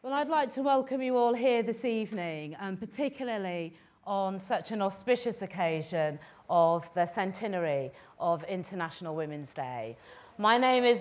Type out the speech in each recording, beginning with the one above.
Well, I'd like to welcome you all here this evening, and particularly on such an auspicious occasion of the centenary of International Women's Day. My name is...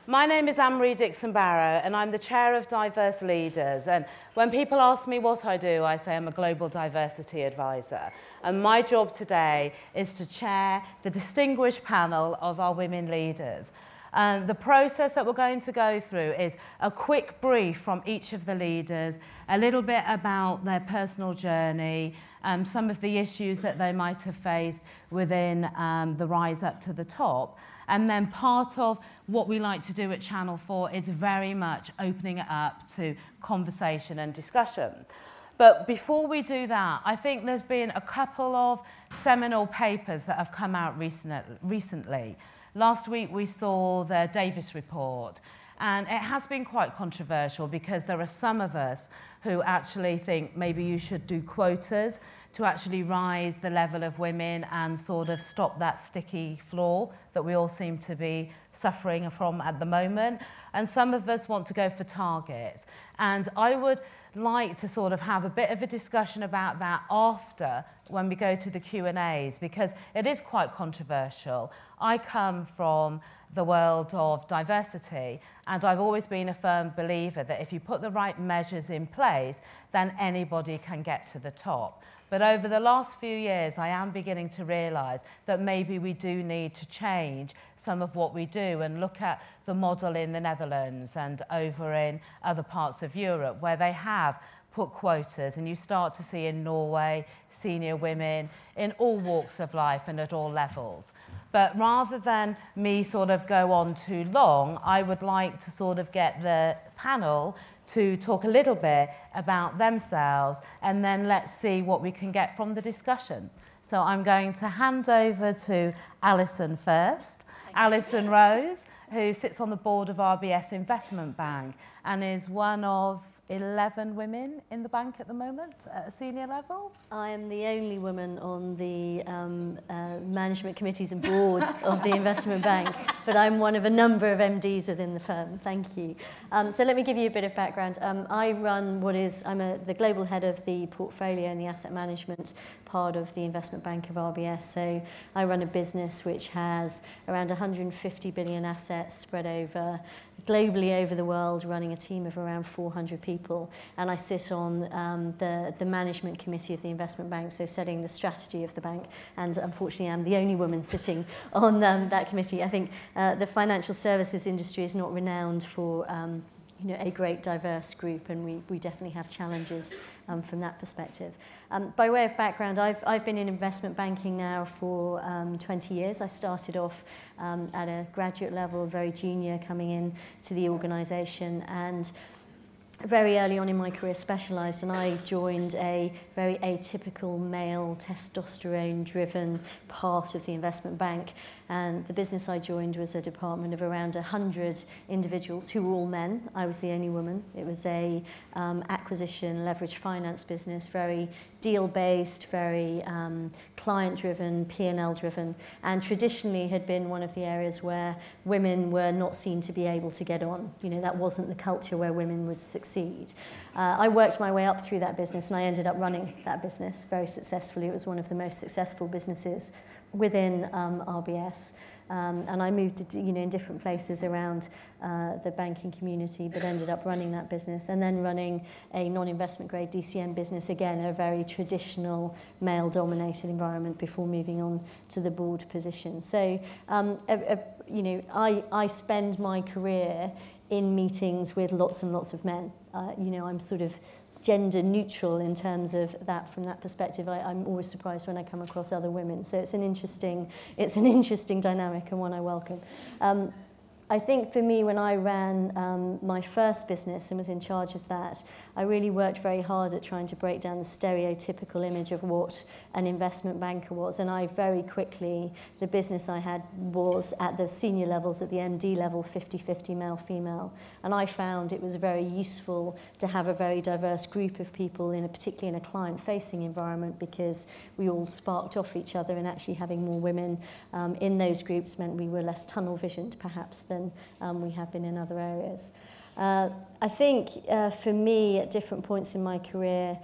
My name is Annmarie Dixon-Barrow, and I'm the chair of Diverse Leaders. And when people ask me what I do, I say I'm a global diversity advisor. And my job today is to chair the distinguished panel of our women leaders. And the process that we're going to go through is a quick brief from each of the leaders, a little bit about their personal journey, some of the issues that they might have faced within the rise up to the top. And then part of what we like to do at Channel 4 is very much opening it up to conversation and discussion. But before we do that, I think there's been a couple of seminal papers that have come out recently. Last week we saw the Davis report, and it has been quite controversial because there are some of us who actually think maybe you should do quotas to actually rise the level of women and sort of stop that sticky floor that we all seem to be suffering from at the moment. And some of us want to go for targets. And I would like to sort of have a bit of a discussion about that after, when we go to the Q&As, because it is quite controversial. I come from the world of diversity, and I've always been a firm believer that if you put the right measures in place, then anybody can get to the top. But over the last few years, I am beginning to realise that maybe we do need to change some of what we do and look at the model in the Netherlands and over in other parts of Europe where they have put quotas, and you start to see in Norway senior women in all walks of life and at all levels. But rather than me sort of go on too long, I would like to sort of get the panel to talk a little bit about themselves, and then let's see what we can get from the discussion. So I'm going to hand over to Alison first. Alison Rose, who sits on the board of RBS Investment Bank and is one of 11 women in the bank at the moment at a senior level. I am the only woman on the management committees and board of the investment bank, but I'm one of a number of MDs within the firm. Thank you. So let me give you a bit of background. I run I'm the global head of the portfolio and the asset management part of the investment bank of RBS. So I run a business which has around 150 billion assets spread over globally over the world, running a team of around 400 people. And I sit on the management committee of the investment bank, so setting the strategy of the bank. And unfortunately, I'm the only woman sitting on that committee. I think the financial services industry is not renowned for a great diverse group, and we definitely have challenges from that perspective. By way of background, I've been in investment banking now for 20 years. I started off at a graduate level, very junior, coming in to the organisation, and very early on in my career specialised, and I joined a very atypical male testosterone-driven part of the investment bank. And the business I joined was a department of around 100 individuals who were all men. I was the only woman. It was a acquisition, leverage finance business, very deal-based, very client-driven, P&L-driven, and traditionally had been one of the areas where women were not seen to be able to get on. That wasn't the culture where women would succeed. I worked my way up through that business, and I ended up running that business very successfully. It was one of the most successful businesses within RBS. And I moved to, in different places around the banking community, but ended up running that business and then running a non-investment grade DCM business, again, a very traditional male-dominated environment before moving on to the board position. So, I spend my career in meetings with lots and lots of men. I'm sort of gender neutral in terms of that. From that perspective, I'm always surprised when I come across other women. So it's an interesting dynamic, and one I welcome. I think for me, when I ran my first business and was in charge of that, I really worked very hard at trying to break down the stereotypical image of what an investment banker was. And I very quickly, the business I had was at the senior levels, at the MD level, 50-50 male-female. And I found it was very useful to have a very diverse group of people, particularly in a client-facing environment, because we all sparked off each other, and actually having more women in those groups meant we were less tunnel-visioned, perhaps, than we have been in other areas. I think for me, at different points in my career,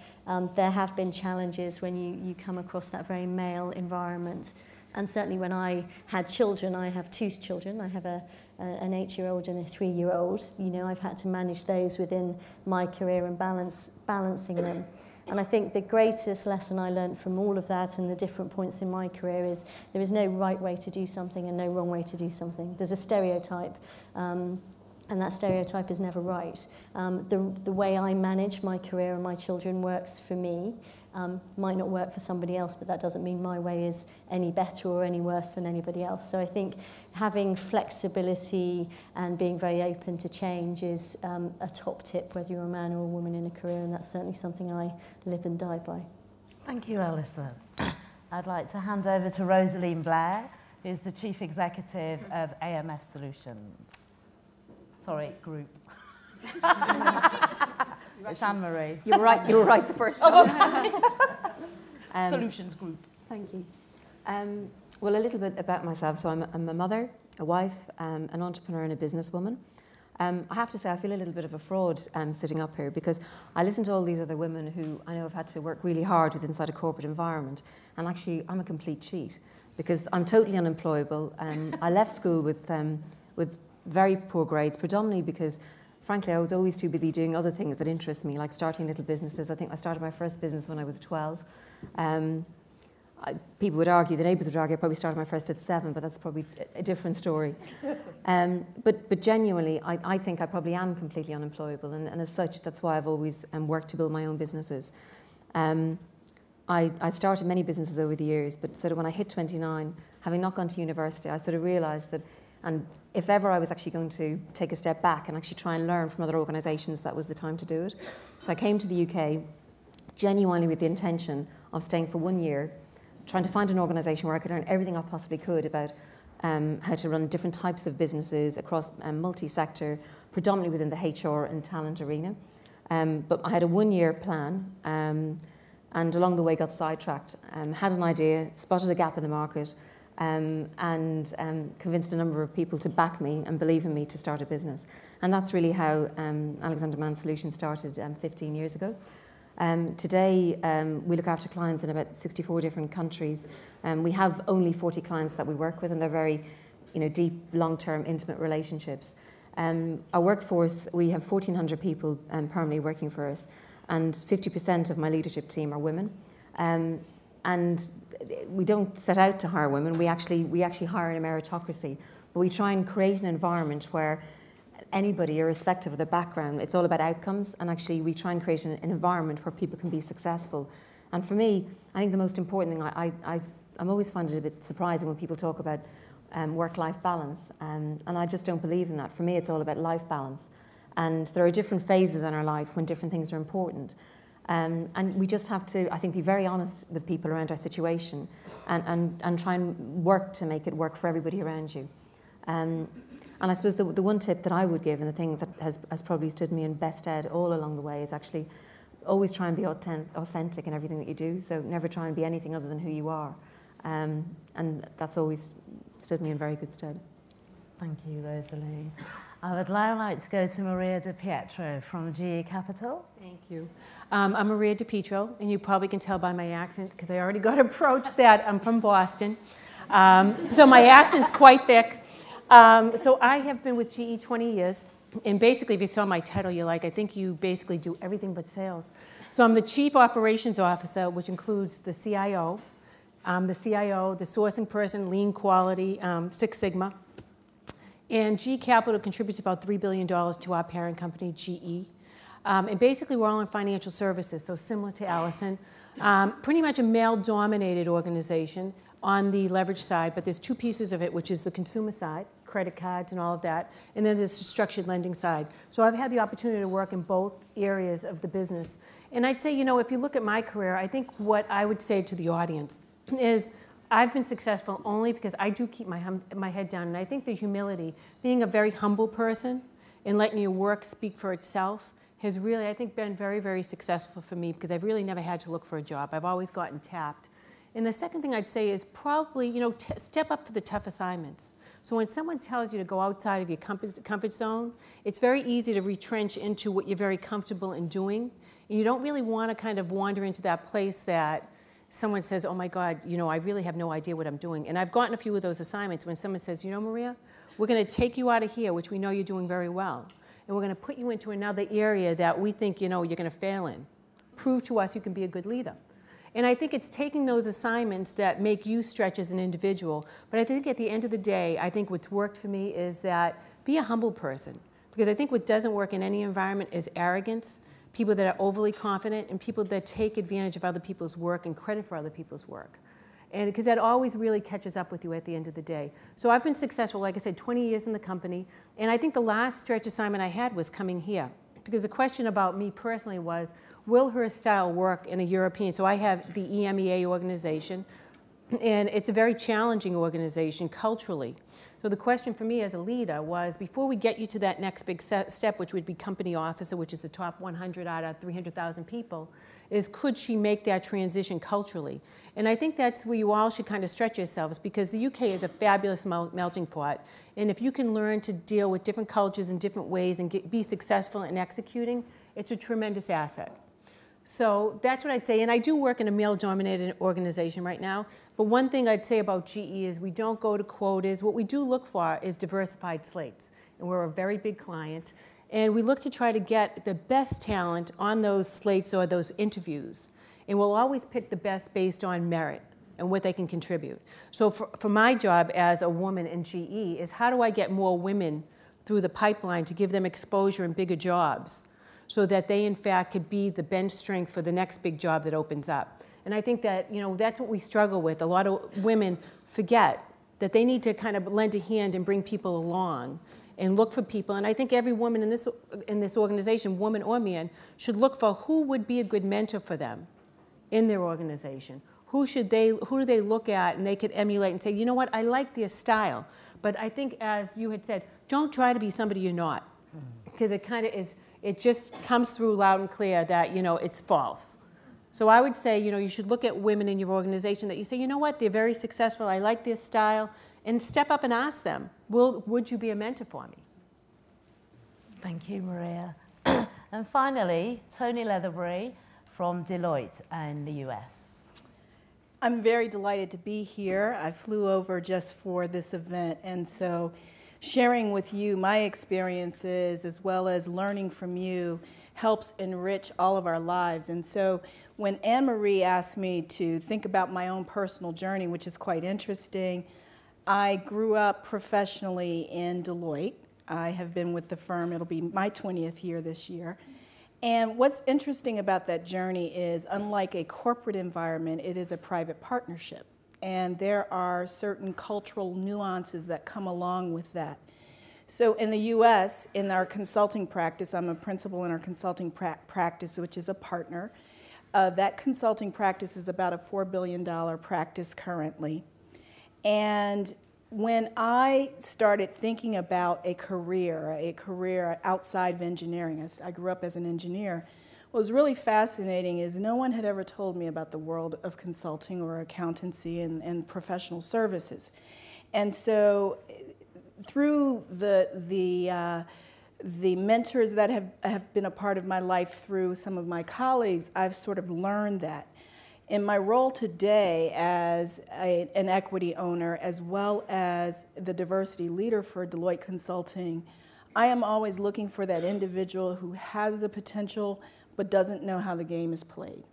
there have been challenges when you come across that very male environment. And certainly when I had children, I have 2 children. I have an 8-year-old and a 3-year-old. You know, I've had to manage those within my career and balancing them. And I think the greatest lesson I learned from all of that and the different points in my career is there is no right way to do something and no wrong way to do something. There's a stereotype, and that stereotype is never right. The way I manage my career and my children works for me, might not work for somebody else, but that doesn't mean my way is any better or any worse than anybody else. So I think having flexibility and being very open to change is a top tip, whether you're a man or a woman in a career, and that's certainly something I live and die by. Thank you, Alison. I'd like to hand over to Rosaleen Blair, who's the Chief Executive of AMS Solutions. Sorry, group. It's Annmarie. You were right the first time. Solutions Group. Thank you. Well, a little bit about myself. So I'm a mother, a wife, an entrepreneur and a businesswoman. I have to say I feel a little bit of a fraud sitting up here, because I listen to all these other women who I know have had to work really hard with inside a corporate environment, and actually I'm a complete cheat because I'm totally unemployable. I left school with very poor grades, predominantly because frankly, I was always too busy doing other things that interest me, like starting little businesses. I think I started my first business when I was 12. People would argue, the neighbours would argue, I probably started my first at 7, but that's probably a different story. But genuinely, I think I probably am completely unemployable, and as such, that's why I've always worked to build my own businesses. I started many businesses over the years, but sort of when I hit 29, having not gone to university, I sort of realised that, and if ever I was actually going to take a step back and actually try and learn from other organisations, that was the time to do it. So I came to the UK genuinely with the intention of staying for 1 year, trying to find an organisation where I could learn everything I possibly could about how to run different types of businesses across multi-sector, predominantly within the HR and talent arena. But I had a 1-year plan, and along the way got sidetracked, had an idea, spotted a gap in the market, and convinced a number of people to back me and believe in me to start a business. And that's really how Alexander Mann Solutions started 15 years ago. Today, we look after clients in about 64 different countries. We have only 40 clients that we work with, and they're very deep, long-term, intimate relationships. Our workforce, we have 1,400 people permanently working for us, and 50% of my leadership team are women. And we don't set out to hire women. We actually hire in a meritocracy, but we try and create an environment where anybody, irrespective of their background, it's all about outcomes, and actually we try and create an environment where people can be successful. And for me, I think the most important thing, I'm always find it a bit surprising when people talk about work-life balance, and I just don't believe in that. For me, it's all about life balance. And there are different phases in our life when different things are important. And we just have to, I think, be very honest with people around our situation and try and work to make it work for everybody around you. And I suppose the one tip that I would give, and the thing that has probably stood me in best stead all along the way, is actually always try and be authentic in everything that you do. So never try and be anything other than who you are. And that's always stood me in very good stead. Thank you, Rosaleen. I would now like to go to Maria DiPietro from GE Capital. Thank you. I'm Maria DiPietro, and you probably can tell by my accent, because I already got approached that I'm from Boston. So my accent's quite thick. So I have been with GE 20 years, and basically, if you saw my title, you're like, I think you basically do everything but sales. So I'm the Chief Operations Officer, which includes the CIO, the sourcing person, lean quality, Six Sigma. And GE Capital contributes about $3 billion to our parent company, GE. And basically, we're all in financial services, so similar to Alison. Pretty much a male-dominated organization on the leverage side, but there's 2 pieces of it, which is the consumer side, credit cards and all of that. And then there's the structured lending side. So I've had the opportunity to work in both areas of the business. And I'd say, you know, if you look at my career, I think what I would say to the audience is I've been successful only because I do keep my head down. And I think the humility, being a very humble person and letting your work speak for itself, has really, I think, been very, very successful for me because I've really never had to look for a job. I've always gotten tapped. And the second thing I'd say is probably, you know, step up for the tough assignments. So when someone tells you to go outside of your comfort zone, it's very easy to retrench into what you're very comfortable in doing. And you don't really want to kind of wander into that place that someone says, oh my God, you know, I really have no idea what I'm doing. And I've gotten a few of those assignments when someone says, you know, Maria, we're going to take you out of here, which we know you're doing very well, and we're going to put you into another area that we think, you know, you're going to fail in. Prove to us you can be a good leader. And I think it's taking those assignments that make you stretch as an individual. But I think at the end of the day, I think what's worked for me is that be a humble person. Because I think what doesn't work in any environment is arrogance, people that are overly confident, and people that take advantage of other people's work and credit for other people's work. And because that always really catches up with you at the end of the day. So I've been successful, like I said, 20 years in the company. And I think the last stretch assignment I had was coming here. Because the question about me personally was, will her style work in a European? So I have the EMEA organization, and it's a very challenging organization culturally. So the question for me as a leader was, before we get you to that next big step, which would be company officer, which is the top 100 out of 300,000 people, is could she make that transition culturally? And I think that's where you all should kind of stretch yourselves, because the UK is a fabulous melting pot. And if you can learn to deal with different cultures in different ways and be successful in executing, it's a tremendous asset. So that's what I'd say. And I do work in a male-dominated organization right now. But one thing I'd say about GE is we don't go to quotas. What we do look for is diversified slates. And we're a very big client. And we look to try to get the best talent on those slates or those interviews. And we'll always pick the best based on merit and what they can contribute. So for my job as a woman in GE is how do I get more women through the pipeline to give them exposure in bigger jobs, so that they, in fact, could be the bench strength for the next big job that opens up. And I think that, you know, that's what we struggle with. A lot of women forget that they need to kind of lend a hand and bring people along and look for people. And I think every woman in this organization, woman or man, should look for who would be a good mentor for them in their organization. Who do they look at and they could emulate and say, you know what, I like their style. But I think, as you had said, don't try to be somebody you're not. Because it kind of is, it just comes through loud and clear that, you know, it's false. So I would say, you know, you should look at women in your organization that you say, you know what, they're very successful, I like their style, and step up and ask them, would you be a mentor for me? Thank you, Maria. And finally, Tonie Leatherberry from Deloitte in the US. I'm very delighted to be here. I flew over just for this event, and so sharing with you my experiences as well as learning from you helps enrich all of our lives. And so when Annmarie asked me to think about my own personal journey, which is quite interesting, I grew up professionally in Deloitte. I have been with the firm, it'll be my 20th year this year. And what's interesting about that journey is, unlike a corporate environment, it is a private partnership. And there are certain cultural nuances that come along with that. So in the US, in our consulting practice, I'm a principal in our consulting practice, which is a partner. That consulting practice is about a $4 billion practice currently. And when I started thinking about a career outside of engineering, I grew up as an engineer, what was really fascinating is no one had ever told me about the world of consulting or accountancy and professional services. And so through the mentors that have been a part of my life, through some of my colleagues, I've sort of learned that. In my role today as an equity owner, as well as the diversity leader for Deloitte Consulting, I am always looking for that individual who has the potential but doesn't know how the game is played.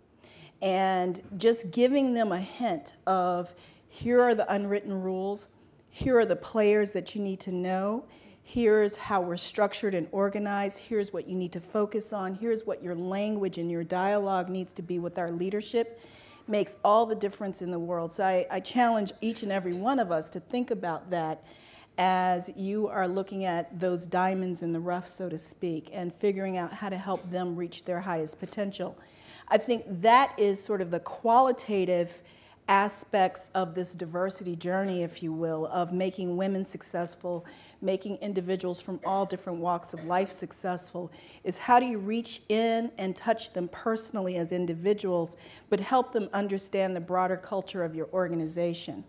And just giving them a hint of, here are the unwritten rules, here are the players that you need to know, here's how we're structured and organized, here's what you need to focus on, here's what your language and your dialogue needs to be with our leadership, makes all the difference in the world. So I challenge each and every one of us to think about that as you are looking at those diamonds in the rough, so to speak, and figuring out how to help them reach their highest potential. I think that is sort of the qualitative aspects of this diversity journey, if you will, of making women successful, making individuals from all different walks of life successful, is how do you reach in and touch them personally as individuals, but help them understand the broader culture of your organization.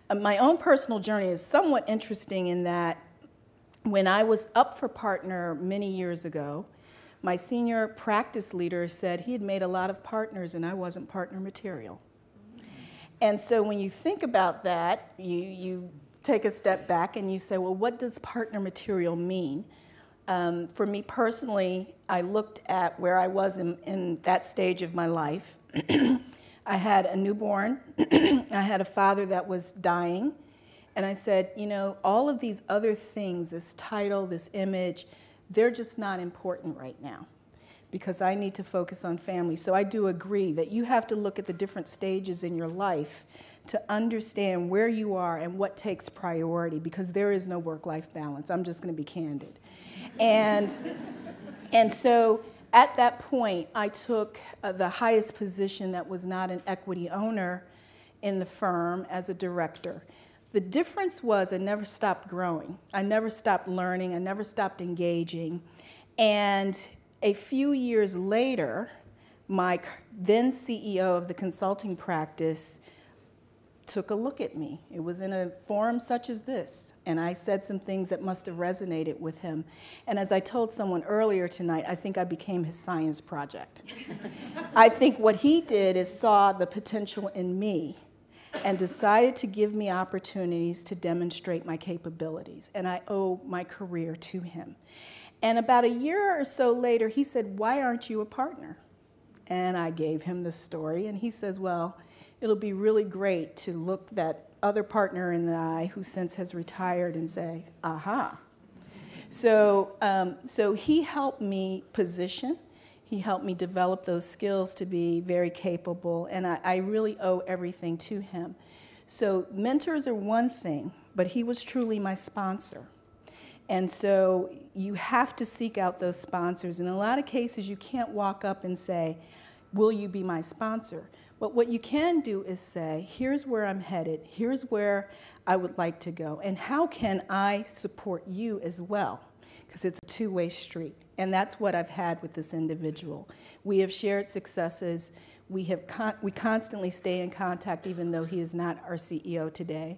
My own personal journey is somewhat interesting in that when I was up for partner many years ago, my senior practice leader said he had made a lot of partners and I wasn't partner material. And so when you think about that, you take a step back and you say, well, what does partner material mean? For me personally, I looked at where I was in that stage of my life. I had a newborn. I had a father that was dying. And I said, you know, all of these other things, this title, this image, they're just not important right now, because I need to focus on family. So I do agree that you have to look at the different stages in your life to understand where you are and what takes priority, because there is no work-life balance. I'm just going to be candid. And so at that point, I took the highest position that was not an equity owner in the firm as a director. The difference was I never stopped growing. I never stopped learning. I never stopped engaging. And a few years later, my then CEO of the consulting practice took a look at me. It was in a forum such as this, and I said some things that must have resonated with him. And as I told someone earlier tonight, I think I became his science project. I think what he did is saw the potential in me and decided to give me opportunities to demonstrate my capabilities, and I owe my career to him. And about a year or so later, he said, why aren't you a partner? And I gave him the story, and he says, well, it'll be really great to look that other partner in the eye who since has retired and say, aha. So he helped me position. He helped me develop those skills to be very capable, and I really owe everything to him. So mentors are one thing, but he was truly my sponsor. And so you have to seek out those sponsors. In a lot of cases, you can't walk up and say, will you be my sponsor? But what you can do is say, here's where I'm headed, here's where I would like to go, and how can I support you as well? Because it's a two-way street. And that's what I've had with this individual. We have shared successes. We constantly stay in contact, even though he is not our CEO today.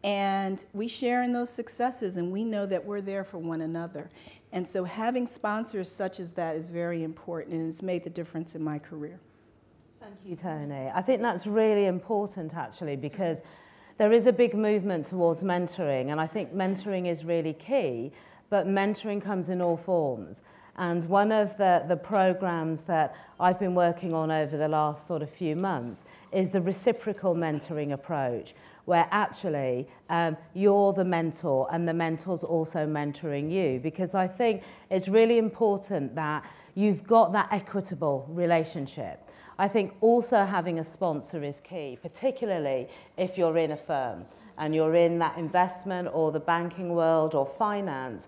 And we share in those successes, and we know that we're there for one another. And so having sponsors such as that is very important, and it's made the difference in my career. Thank you, Tonie. I think that's really important, actually, because there is a big movement towards mentoring, and I think mentoring is really key, but mentoring comes in all forms. And one of the programs that I've been working on over the last sort of few months is the reciprocal mentoring approach, where actually you're the mentor and the mentor's also mentoring you, because I think it's really important that you've got that equitable relationship. I think also having a sponsor is key, particularly if you're in a firm and you're in that investment or the banking world or finance.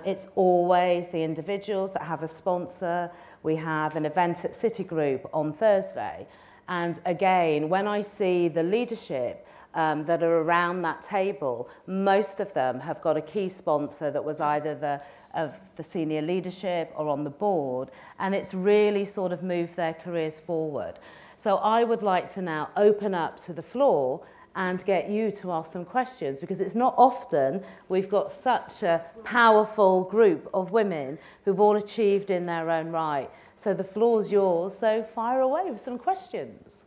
It's always the individuals that have a sponsor. We have an event at Citigroup on Thursday. And again, when I see the leadership that are around that table, most of them have got a key sponsor that was either of the senior leadership or on the board, and it's really sort of moved their careers forward. So I would like to now open up to the floor and get you to ask some questions, because it's not often we've got such a powerful group of women who've all achieved in their own right. So the floor's yours, so fire away with some questions.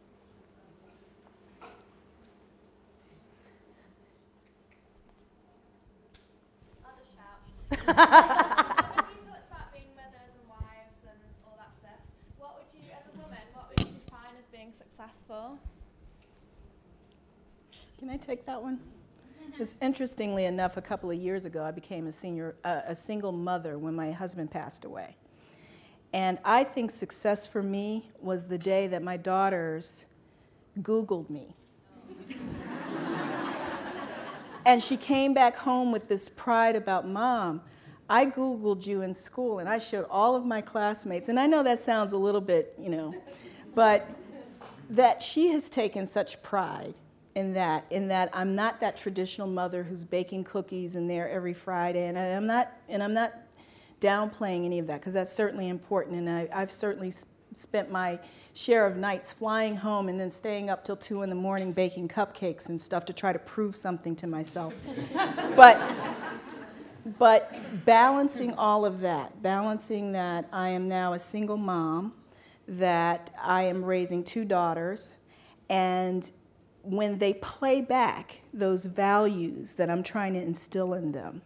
I'll just shout. So you talked about being mothers and wives and all that stuff. What would you, as a woman, what would you define as being successful? Can I take that one? Because interestingly enough, a couple of years ago, I became a single mother when my husband passed away. And I think success for me was the day that my daughters Googled me. And she came back home with this pride about, Mom, I Googled you in school, and I showed all of my classmates. And I know that sounds a little bit, but that she has taken such pride in that I'm not that traditional mother who's baking cookies in there every Friday, and I'm not downplaying any of that, because that's certainly important, and I've certainly spent my share of nights flying home and then staying up till 2 in the morning baking cupcakes and stuff to try to prove something to myself. But balancing all of that, balancing that I am now a single mom, that I am raising 2 daughters, and when they play back those values that I'm trying to instill in them,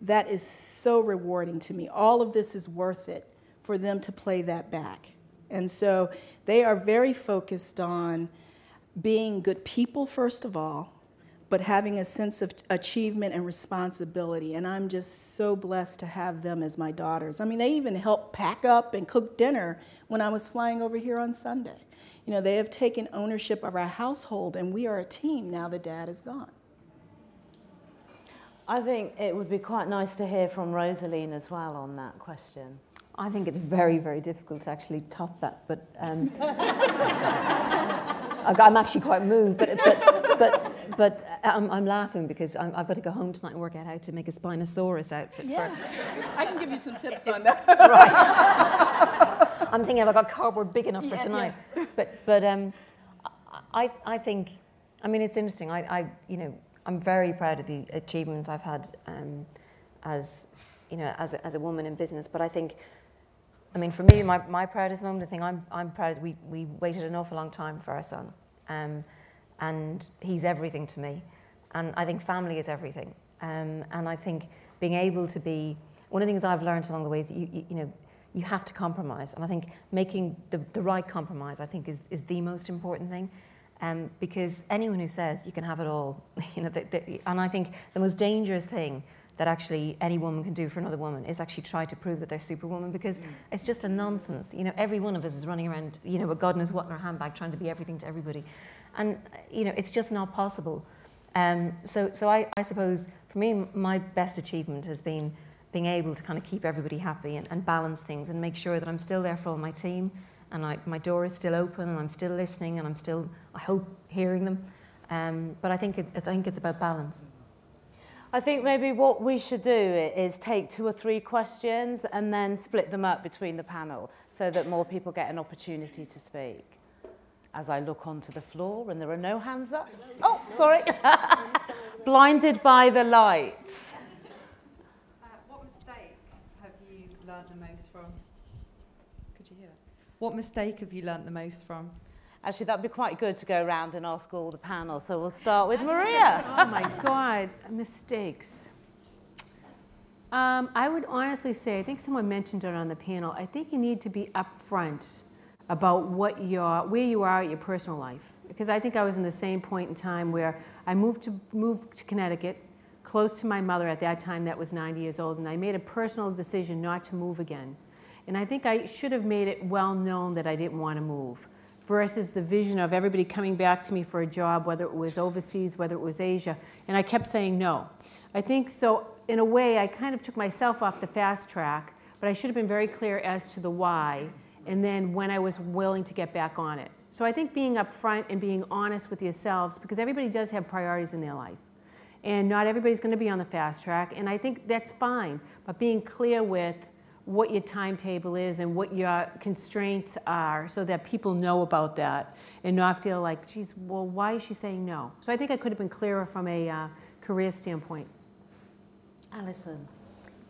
that is so rewarding to me. All of this is worth it for them to play that back. And so they are very focused on being good people, first of all, but having a sense of achievement and responsibility. And I'm just so blessed to have them as my daughters. I mean, they even helped pack up and cook dinner when I was flying over here on Sunday. They have taken ownership of our household, and we are a team now that Dad is gone. I think it would be quite nice to hear from Rosaleen as well on that question. I think it's very, very difficult to actually top that, but I'm actually quite moved. But I'm laughing because I've got to go home tonight and work out how to make a Spinosaurus outfit. Yeah. I can give you some tips on that. Right. I'm thinking, have I got cardboard big enough for tonight? Yeah. But I think, I mean, it's interesting. I'm very proud of the achievements I've had as a woman in business. But I think, I mean, for me, my proudest moment, the thing I'm proud is we waited an awful long time for our son. And he's everything to me. And I think family is everything. And I think being able to be, one of the things I've learned along the way is you have to compromise. And I think making the right compromise, I think, is the most important thing. Because anyone who says you can have it all, and I think the most dangerous thing that actually any woman can do for another woman is actually try to prove that they're superwoman, because it's just a nonsense. Every one of us is running around, with God knows what in our handbag, trying to be everything to everybody. And, it's just not possible. So I suppose, for me, my best achievement has been being able to kind of keep everybody happy and balance things and make sure that I'm still there for all my team, and my door is still open, and I'm still listening, and I'm still, I hope, hearing them. But I think it's about balance. I think maybe what we should do is take 2 or 3 questions and then split them up between the panel so that more people get an opportunity to speak. As I look onto the floor and there are no hands up. Oh, sorry. Blinded by the lights. What mistake have you learned the most from? Could you hear that? What mistake have you learned the most from? Actually, that'd be quite good to go around and ask all the panel. So we'll start with Maria. Oh my God, mistakes. I would honestly say, I think someone mentioned it on the panel, I think you need to be upfront about where you are at your personal life. Because I think I was in the same point in time where I moved to Connecticut, close to my mother at that time that was 90 years old, and I made a personal decision not to move again. And I think I should have made it well known that I didn't want to move, versus the vision of everybody coming back to me for a job, whether it was overseas, whether it was Asia, and I kept saying no. I think so, in a way, I kind of took myself off the fast track, but I should have been very clear as to the why, and then when I was willing to get back on it. So I think being upfront and being honest with yourselves, because everybody does have priorities in their life, and not everybody's going to be on the fast track, and I think that's fine, but being clear with what your timetable is and what your constraints are so that people know about that and not feel like, geez, well, why is she saying no? So I think I could have been clearer from a career standpoint. Alison.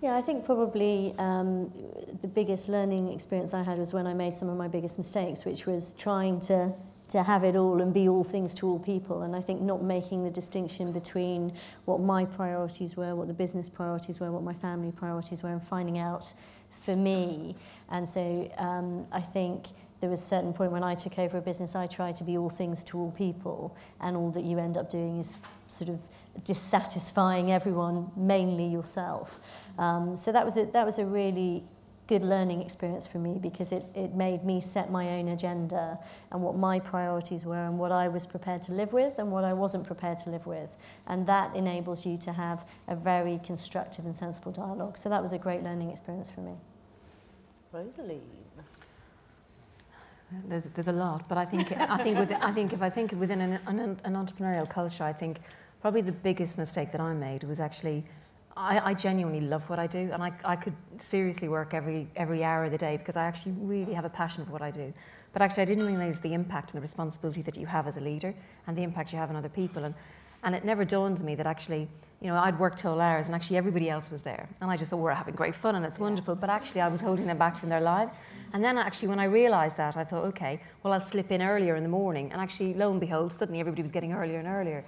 Yeah, I think probably the biggest learning experience I had was when I made some of my biggest mistakes, which was trying to have it all and be all things to all people. And I think not making the distinction between what my priorities were, what the business priorities were, what my family priorities were, and finding out for me. And so I think there was a certain point when I took over a business, I tried to be all things to all people, and all that you end up doing is sort of dissatisfying everyone, mainly yourself. So that was a really good learning experience for me, because it made me set my own agenda and what my priorities were and what I was prepared to live with and what I wasn't prepared to live with. And that enables you to have a very constructive and sensible dialogue. So that was a great learning experience for me. Rosaleen. There's a lot, but I think if I think within an entrepreneurial culture, I think probably the biggest mistake that I made was actually I genuinely love what I do, and I could seriously work every hour of the day because I actually really have a passion for what I do. But actually I didn't realise the impact and the responsibility that you have as a leader and the impact you have on other people. And it never dawned on me that actually, you know, I'd work till hours and actually everybody else was there. And I just thought, we're having great fun and it's wonderful. But actually I was holding them back from their lives. And then actually when I realised that, I thought, okay, well, I'll slip in earlier in the morning. And actually, lo and behold, suddenly everybody was getting earlier and earlier.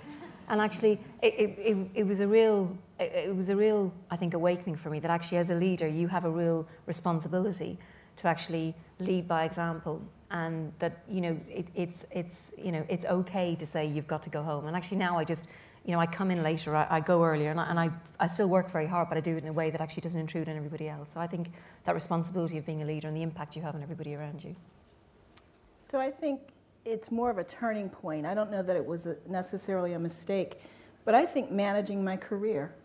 And actually, it was a real, I think, awakening for me that actually as a leader, you have a real responsibility to actually lead by example. And that, you know, it's okay to say you've got to go home. And actually now I just, you know, I come in later, I go earlier, and I still work very hard, but I do it in a way that actually doesn't intrude on everybody else. So I think that responsibility of being a leader and the impact you have on everybody around you. So I think it's more of a turning point. I don't know that it was necessarily a mistake, but I think managing my career.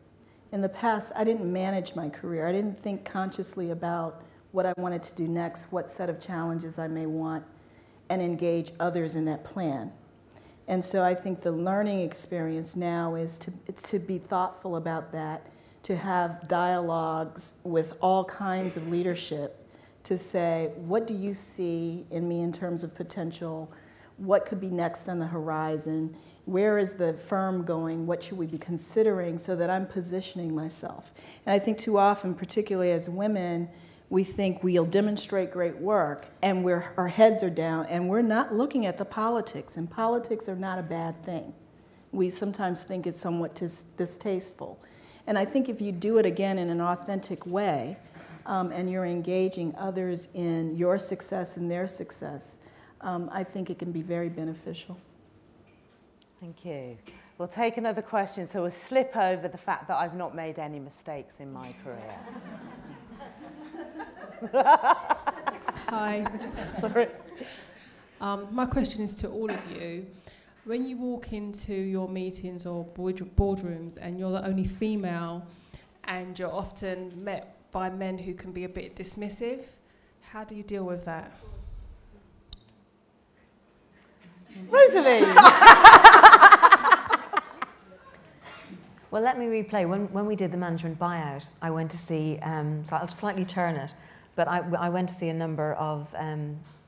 In the past, I didn't manage my career. I didn't think consciously about what I wanted to do next, what set of challenges I may want, and engage others in that plan. And so I think the learning experience now is to be thoughtful about that, to have dialogues with all kinds of leadership, to say, what do you see in me in terms of potential? What could be next on the horizon? Where is the firm going? What should we be considering so that I'm positioning myself? And I think too often, particularly as women, we think we'll demonstrate great work and our heads are down and we're not looking at the politics, and politics are not a bad thing. We sometimes think it's somewhat distasteful. And I think if you do it again in an authentic way and you're engaging others in your success and their success, I think it can be very beneficial. Thank you. We'll take another question, so we'll slip over the fact that I've not made any mistakes in my career. Hi. Sorry. My question is to all of you. When you walk into your meetings or boardrooms and you're the only female and you're often met by men who can be a bit dismissive, how do you deal with that? Rosaleen! Well, let me replay. When we did the management buyout, I went to see, so I'll slightly turn it, but I went to see a number of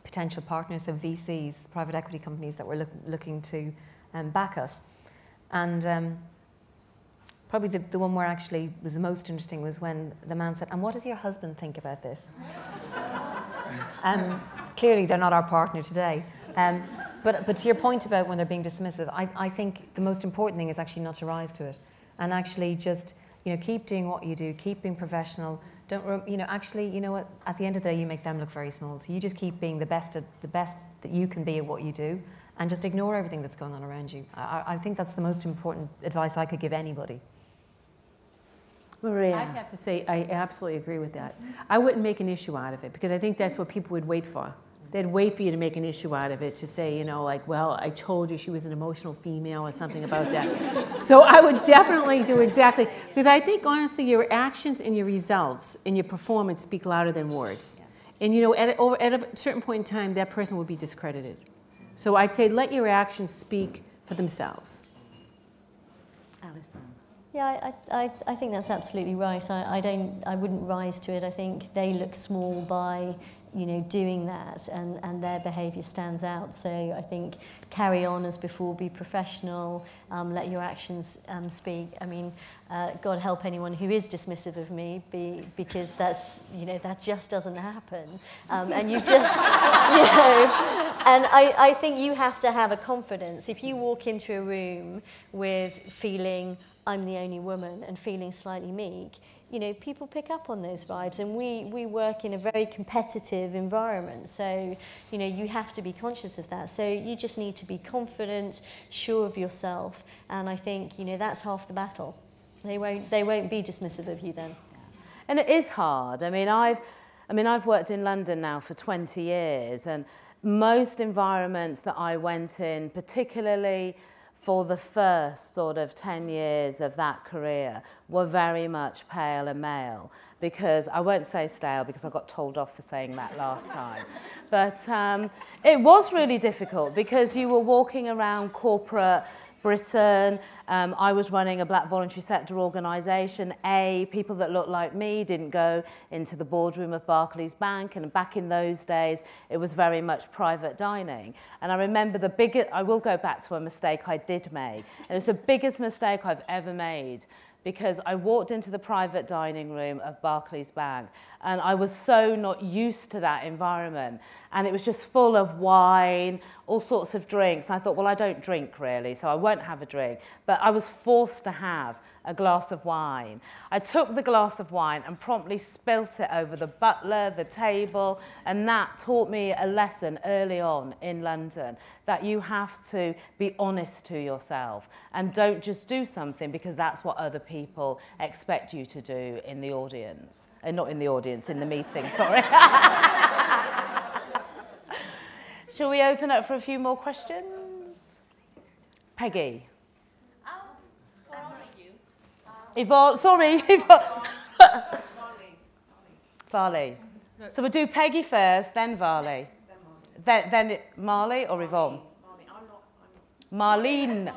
potential partners of VCs, private equity companies that were looking to back us. And probably the one where actually was the most interesting was when the man said, "And what does your husband think about this?" Clearly, they're not our partner today. But to your point about when they're being dismissive, I think the most important thing is actually not to rise to it. And actually just, you know, keep doing what you do, keep being professional. Don't, you know, actually, you know what, at the end of the day, you make them look very small. So you just keep being the best that you can be at what you do, and just ignore everything that's going on around you. I think that's the most important advice I could give anybody. Maria. I have to say, I absolutely agree with that. I wouldn't make an issue out of it, because I think that's what people would wait for. They'd wait for you to make an issue out of it, to say, you know, like, well, I told you she was an emotional female or something about that. So I would definitely do exactly, because I think, honestly, your actions and your results and your performance speak louder than words. Yeah. And, you know, at a certain point in time, that person would be discredited. So I'd say let your actions speak for themselves. Alison. Yeah, I think that's absolutely right. I wouldn't rise to it. I think they look small by, you know, doing that, and their behaviour stands out. So I think carry on as before, be professional, let your actions speak. I mean, God help anyone who is dismissive of me, because that's, you know, that just doesn't happen. And you just, you know, and I think you have to have a confidence. If you walk into a room with feeling I'm the only woman and feeling slightly meek, you know, people pick up on those vibes, and we work in a very competitive environment. So, you know, you have to be conscious of that. So you just need to be confident, sure of yourself, and I think, you know, that's half the battle. They won't be dismissive of you then. And it is hard. I mean, I mean, I've worked in London now for 20 years, and most environments that I went in, particularly for the first sort of 10 years of that career, were very much pale and male, because I won't say stale because I got told off for saying that last time. But it was really difficult because you were walking around corporate Britain. I was running a black voluntary sector organisation. People that looked like me didn't go into the boardroom of Barclays Bank, and back in those days, it was very much private dining. And I remember I will go back to a mistake I did make. It was the biggest mistake I've ever made, because I walked into the private dining room of Barclays Bank, and I was so not used to that environment. And it was just full of wine, all sorts of drinks. And I thought, well, I don't drink really, so I won't have a drink. But I was forced to have a glass of wine. I took the glass of wine and promptly spilt it over the butler, the table, and that taught me a lesson early on in London, that you have to be honest to yourself and don't just do something because that's what other people expect you to do in the audience. Not in the audience, in the meeting, sorry. Shall we open up for a few more questions? Peggy. For all of you. Yvonne, sorry, Yvonne. Varley. So we'll do Peggy first, then Varley. Then Marley or Yvonne? Marlene.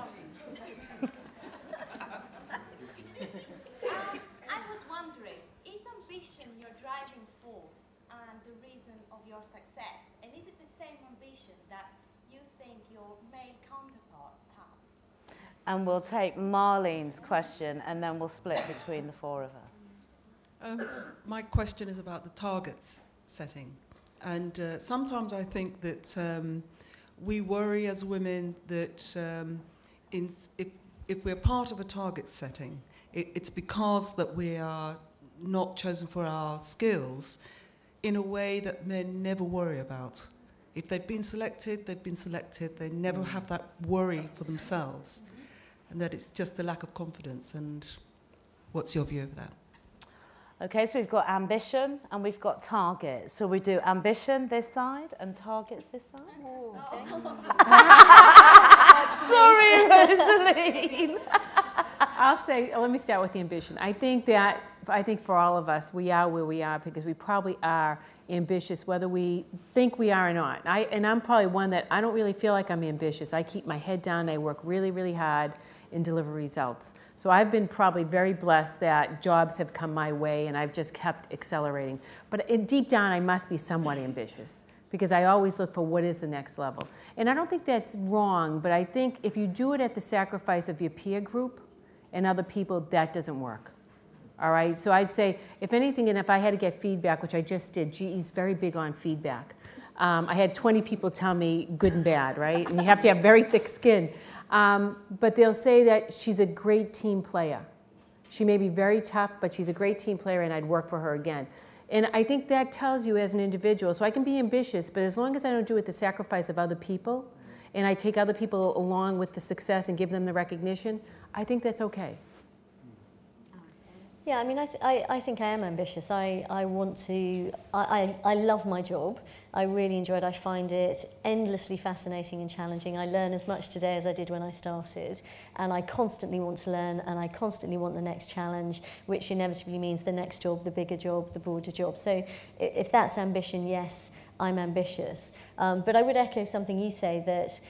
I was wondering, is ambition your driving force and the reason of your success? And is it the same ambition that you think your male counterparts have? And we'll take Marlene's question and then we'll split between the four of us. My question is about the targets setting. And sometimes I think that we worry as women that if we're part of a target setting, it's because that we are not chosen for our skills in a way that men never worry about. If they've been selected, they've been selected. They never have that worry for themselves. And that it's just a lack of confidence. And what's your view of that? Okay, so we've got ambition and we've got targets. So we do ambition this side and targets this side. Oh, okay. Sorry, Rosaleen. I'll say, let me start with the ambition. I think for all of us, we are where we are because we probably are ambitious, whether we think we are or not. And I'm probably one that I don't really feel like I'm ambitious. I keep my head down. I work really, really hard and deliver results. So I've been probably very blessed that jobs have come my way and I've just kept accelerating. But deep down, I must be somewhat ambitious because I always look for what is the next level. And I don't think that's wrong, but I think if you do it at the sacrifice of your peer group and other people, that doesn't work. All right, so I'd say, if anything, and if I had to get feedback, which I just did, GE's very big on feedback. I had 20 people tell me good and bad, right? And you have to have very thick skin. But they'll say that she's a great team player. She may be very tough, but she's a great team player and I'd work for her again. And I think that tells you as an individual, so I can be ambitious, but as long as I don't do it at the sacrifice of other people, and I take other people along with the success and give them the recognition, I think that's okay. Yeah, I mean, I think I am ambitious. I love my job. I really enjoy it. I find it endlessly fascinating and challenging. I learn as much today as I did when I started. And I constantly want to learn, and I constantly want the next challenge, which inevitably means the next job, the bigger job, the broader job. So if that's ambition, yes, I'm ambitious. But I would echo something you say that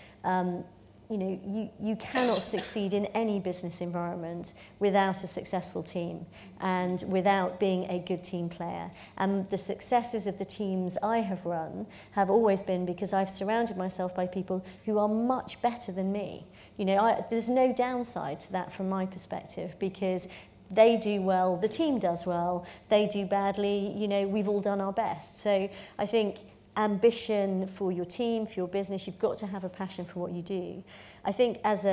you know, you cannot succeed in any business environment without a successful team and without being a good team player. And the successes of the teams I have run have always been because I've surrounded myself by people who are much better than me. You know, there's no downside to that from my perspective because they do well, the team does well, they do badly, you know, we've all done our best. So I think ambition for your team, for your business, you've got to have a passion for what you do. I think as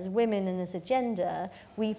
women and as a gender, we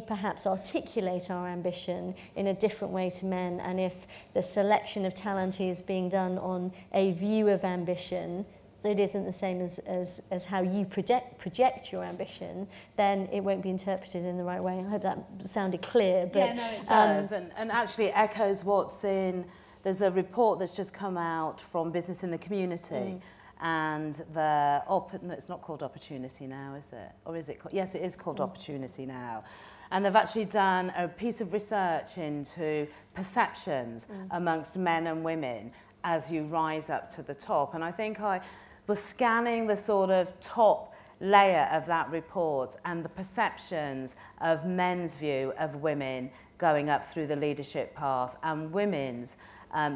perhaps articulate our ambition in a different way to men, and if the selection of talent is being done on a view of ambition that isn't the same as how you project your ambition, then it won't be interpreted in the right way. I hope that sounded clear. But, yeah, no, it does, and actually echoes what's in there's a report that's just come out from Business in the Community, and no, it's not called Opportunity now, is it? Or is it called, yes, it is called Opportunity now. And they've actually done a piece of research into perceptions amongst men and women as you rise up to the top. And I think I was scanning the sort of top layer of that report and the perceptions of men's view of women going up through the leadership path and women's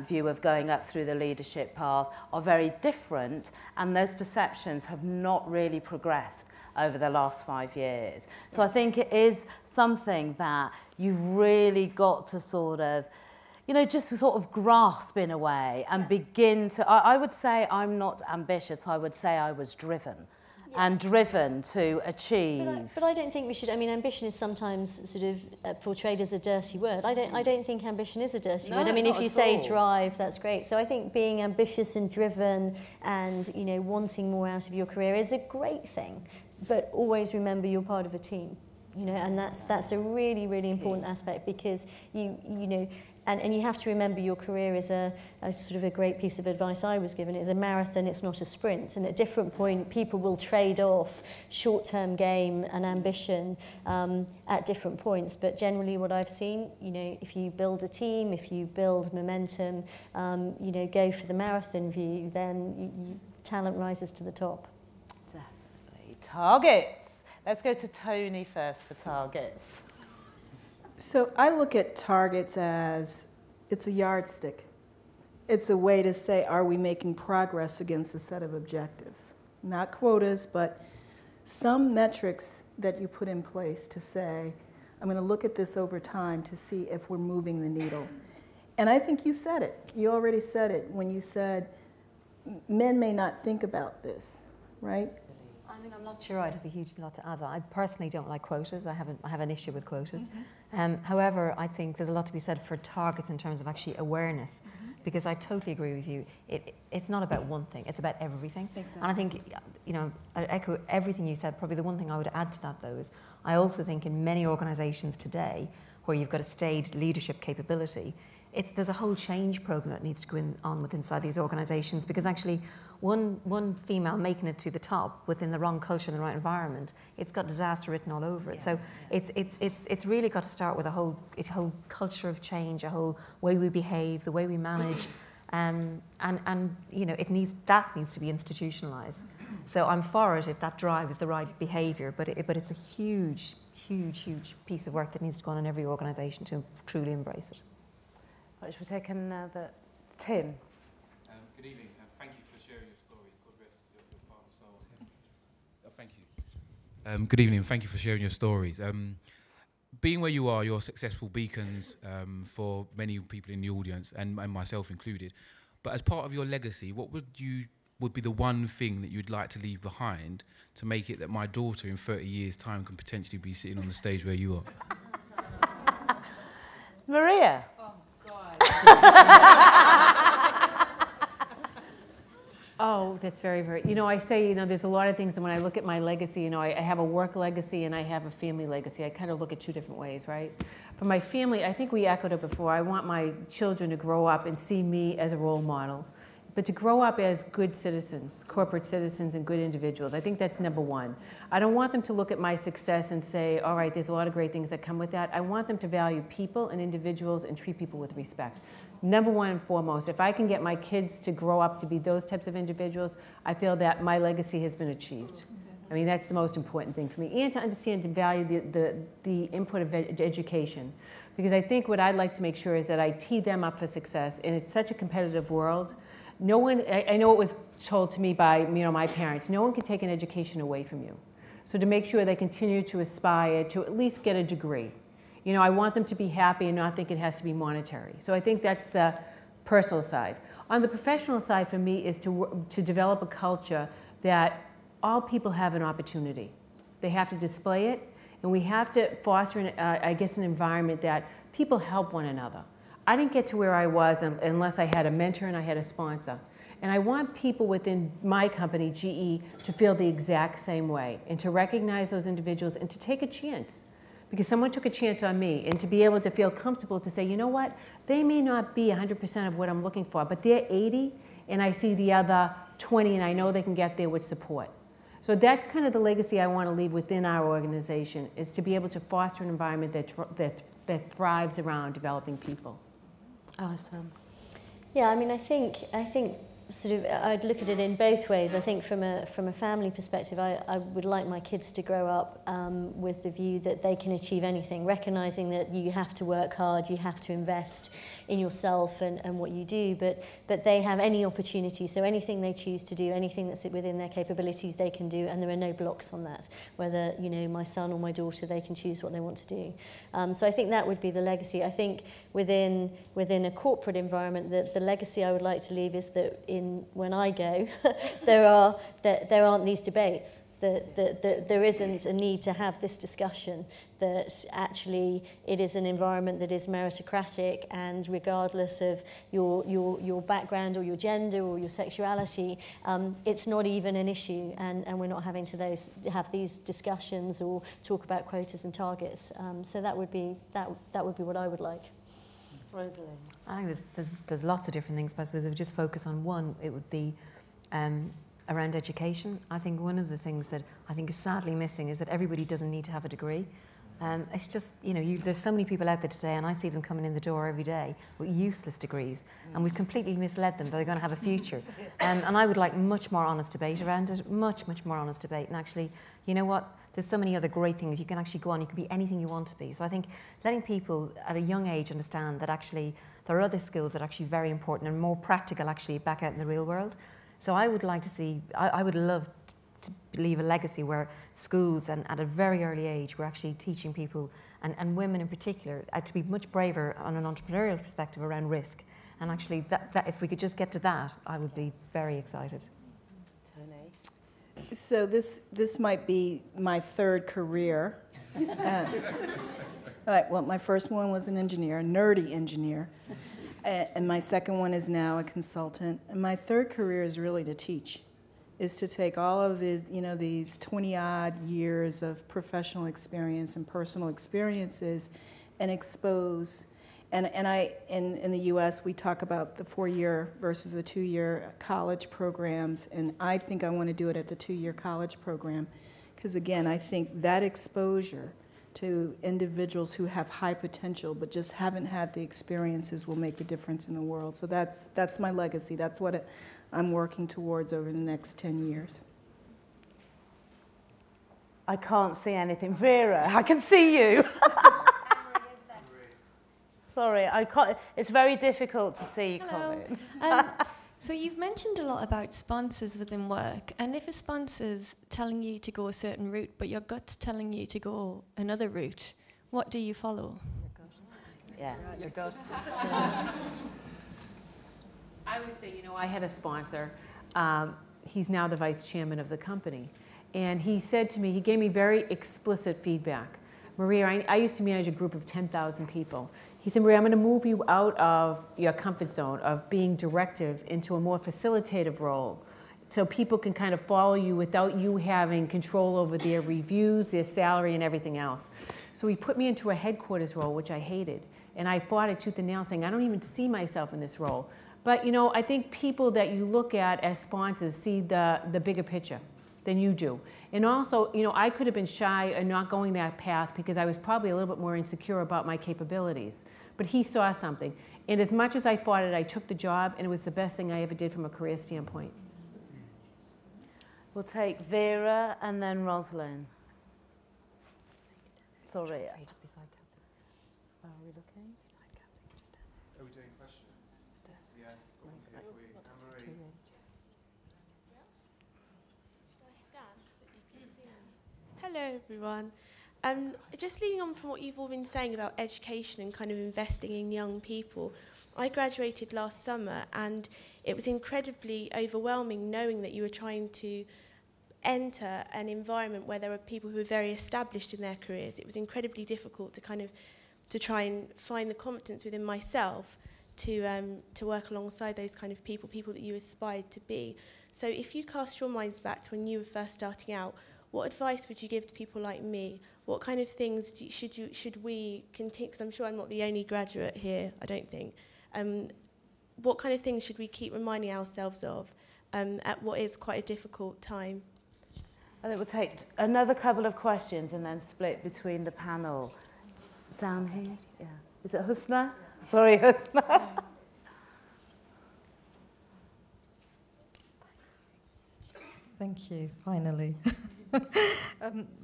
view of going up through the leadership path are very different, and those perceptions have not really progressed over the last 5 years. So I think it is something that you've really got to sort of, you know, just to sort of grasp in a way and begin to, I would say I'm not ambitious, I would say I was driven. And driven to achieve. But I don't think we should. I mean, ambition is sometimes sort of portrayed as a dirty word. I don't think ambition is a dirty word. I mean, if you say drive, that's great. So I think being ambitious and driven and, you know, wanting more out of your career is a great thing. But always remember you're part of a team. You know, and that's a really, really important aspect, because you know. And you have to remember your career is a sort of a great piece of advice I was given. It's a marathon, it's not a sprint. And at different point, people will trade off short-term game and ambition at different points. But generally what I've seen, you know, if you build a team, if you build momentum, you know, go for the marathon view, then talent rises to the top. Definitely. Targets. Let's go to Tonie first for targets. So I look at targets as it's a yardstick. It's a way to say, are we making progress against a set of objectives? Not quotas, but some metrics that you put in place to say, I'm going to look at this over time to see if we're moving the needle. And I think you said it. You already said it when you said men may not think about this, right? I mean, I'm not sure I'd have a huge lot to add. I personally don't like quotas. I have an issue with quotas. However, I think there's a lot to be said for targets in terms of actually awareness, because I totally agree with you. It's not about one thing, it's about everything. Exactly. And I think, you know, I echo everything you said. Probably the one thing I would add to that, though, is I also think in many organisations today where you've got a staged leadership capability, there's a whole change program that needs to go on with inside these organisations, because actually one female making it to the top within the wrong culture and the right environment, it's got disaster written all over it. So it's really got to start with a whole culture of change, a whole way we behave, the way we manage, and you know, that needs to be institutionalised. So I'm for it if that drives the right behaviour, but it's a huge piece of work that needs to go on in every organisation to truly embrace it. Right, should we take another? Tim. Good evening. Thank you for sharing your story. God rest your father's soul. Thank you. Good evening. Thank you for sharing your stories. Being where you are, you're successful beacons for many people in the audience, and myself included. But as part of your legacy, what would be the one thing that you'd like to leave behind to make it that my daughter in 30 years' time can potentially be sitting on the stage where you are? Maria. Oh, that's very, very, you know, I say, you know, there's a lot of things, and when I look at my legacy, you know, I have a work legacy and I have a family legacy. I kind of look at two different ways, right? For my family, I think we echoed it before. I want my children to grow up and see me as a role model, but to grow up as good citizens, corporate citizens and good individuals. I think that's number one. I don't want them to look at my success and say, all right, there's a lot of great things that come with that. I want them to value people and individuals and treat people with respect. Number one and foremost, if I can get my kids to grow up to be those types of individuals, I feel that my legacy has been achieved. I mean, that's the most important thing for me. And to understand and value the input of education. Because I think what I'd like to make sure is that I tee them up for success. And it's such a competitive world. No one, I know it was told to me by, you know, my parents, no one can take an education away from you. So to make sure they continue to aspire to at least get a degree. You know, I want them to be happy and not think it has to be monetary. So I think that's the personal side. On the professional side for me is to develop a culture that all people have an opportunity. They have to display it, and we have to foster, I guess, an environment that people help one another. I didn't get to where I was unless I had a mentor and I had a sponsor. And I want people within my company, GE, to feel the exact same way and to recognize those individuals and to take a chance. because someone took a chance on me, and to be able to feel comfortable to say, you know what, they may not be 100% of what I'm looking for, but they're 80, and I see the other 20, and I know they can get there with support. So that's kind of the legacy I want to leave within our organization, is to be able to foster an environment that thrives around developing people. Alison. Yeah, I mean, I think sort of I'd look at it in both ways. I think from a family perspective, I would like my kids to grow up with the view that they can achieve anything, recognizing that you have to work hard, you have to invest in yourself and what you do, but they have any opportunity. So anything they choose to do, anything that's within their capabilities, they can do, and there are no blocks on that. Whether, you know, my son or my daughter, they can choose what they want to do. So I think that would be the legacy. I think within a corporate environment, the legacy I would like to leave is that when I go, there aren't these debates, that there isn't a need to have this discussion, that actually it is an environment that is meritocratic, and regardless of your background or your gender or your sexuality, it's not even an issue, and we're not having to have these discussions or talk about quotas and targets. So that would be what I would like. Rosaleen. I think there's lots of different things, but I suppose if we just focus on one, it would be around education. I think one of the things that I think is sadly missing is that everybody doesn't need to have a degree. It's just, you know, there's so many people out there today, and I see them coming in the door every day with useless degrees, and we've completely misled them that they're going to have a future. And I would like much more honest debate around it, much more honest debate. And actually, you know what? There's so many other great things. You can actually go on, you can be anything you want to be. So I think letting people at a young age understand that actually there are other skills that are actually very important and more practical actually back out in the real world. So I would like to see, I would love to leave a legacy where schools and at a very early age we're actually teaching people, and women in particular, to be much braver on an entrepreneurial perspective around risk. And actually that if we could just get to that, I would be very excited. So this might be my third career. All right, well, my first one was an engineer, a nerdy engineer. And my second one is now a consultant. And my third career is really to teach, is to take all of the, you know, these 20-odd years of professional experience and personal experiences and expose. And in the U.S., we talk about the 4-year versus the 2-year college programs, and I think I want to do it at the 2-year college program, because again, I think that exposure to individuals who have high potential but just haven't had the experiences will make the difference in the world. So that's my legacy. That's what I'm working towards over the next 10 years. I can't see anything. Vera, I can see you. Sorry, I can't. It's very difficult to see, Colin. So you've mentioned a lot about sponsors within work, and if a sponsor's telling you to go a certain route, but your gut's telling you to go another route, what do you follow? Yeah, your gut. I would say, you know, I had a sponsor. He's now the vice chairman of the company, and he said to me, he gave me very explicit feedback. Maria, I used to manage a group of 10,000 people. He said, Maria, I'm going to move you out of your comfort zone of being directive into a more facilitative role, so people can kind of follow you without you having control over their reviews, their salary, and everything else. So he put me into a headquarters role, which I hated. And I fought it tooth and nail, saying, I don't even see myself in this role. But, you know, I think people that you look at as sponsors see the bigger picture than you do. And also, you know, I could have been shy and not going that path because I was probably a little bit more insecure about my capabilities. But he saw something. And as much as I fought it, I took the job, and it was the best thing I ever did from a career standpoint. We'll take Vera and then Rosaleen. Sorry. Just beside Captain. Are we looking? Beside Captain. Just down there. Are we doing questions? Yeah. Annmarie. Hello everyone. Just leading on from what you've all been saying about education and kind of investing in young people, I graduated last summer, and it was incredibly overwhelming knowing that you were trying to enter an environment where there were people who were very established in their careers. It was incredibly difficult to try and find the competence within myself to work alongside those kind of people that you aspired to be. So if you cast your minds back to when you were first starting out, what advice would you give to people like me? What kind of things should we continue, because I'm sure I'm not the only graduate here, I don't think. What kind of things should we keep reminding ourselves of at what is quite a difficult time? I think we'll take another couple of questions and then split between the panel. Down here, yeah. Is it Husna? Sorry, Husna. Thank you, finally.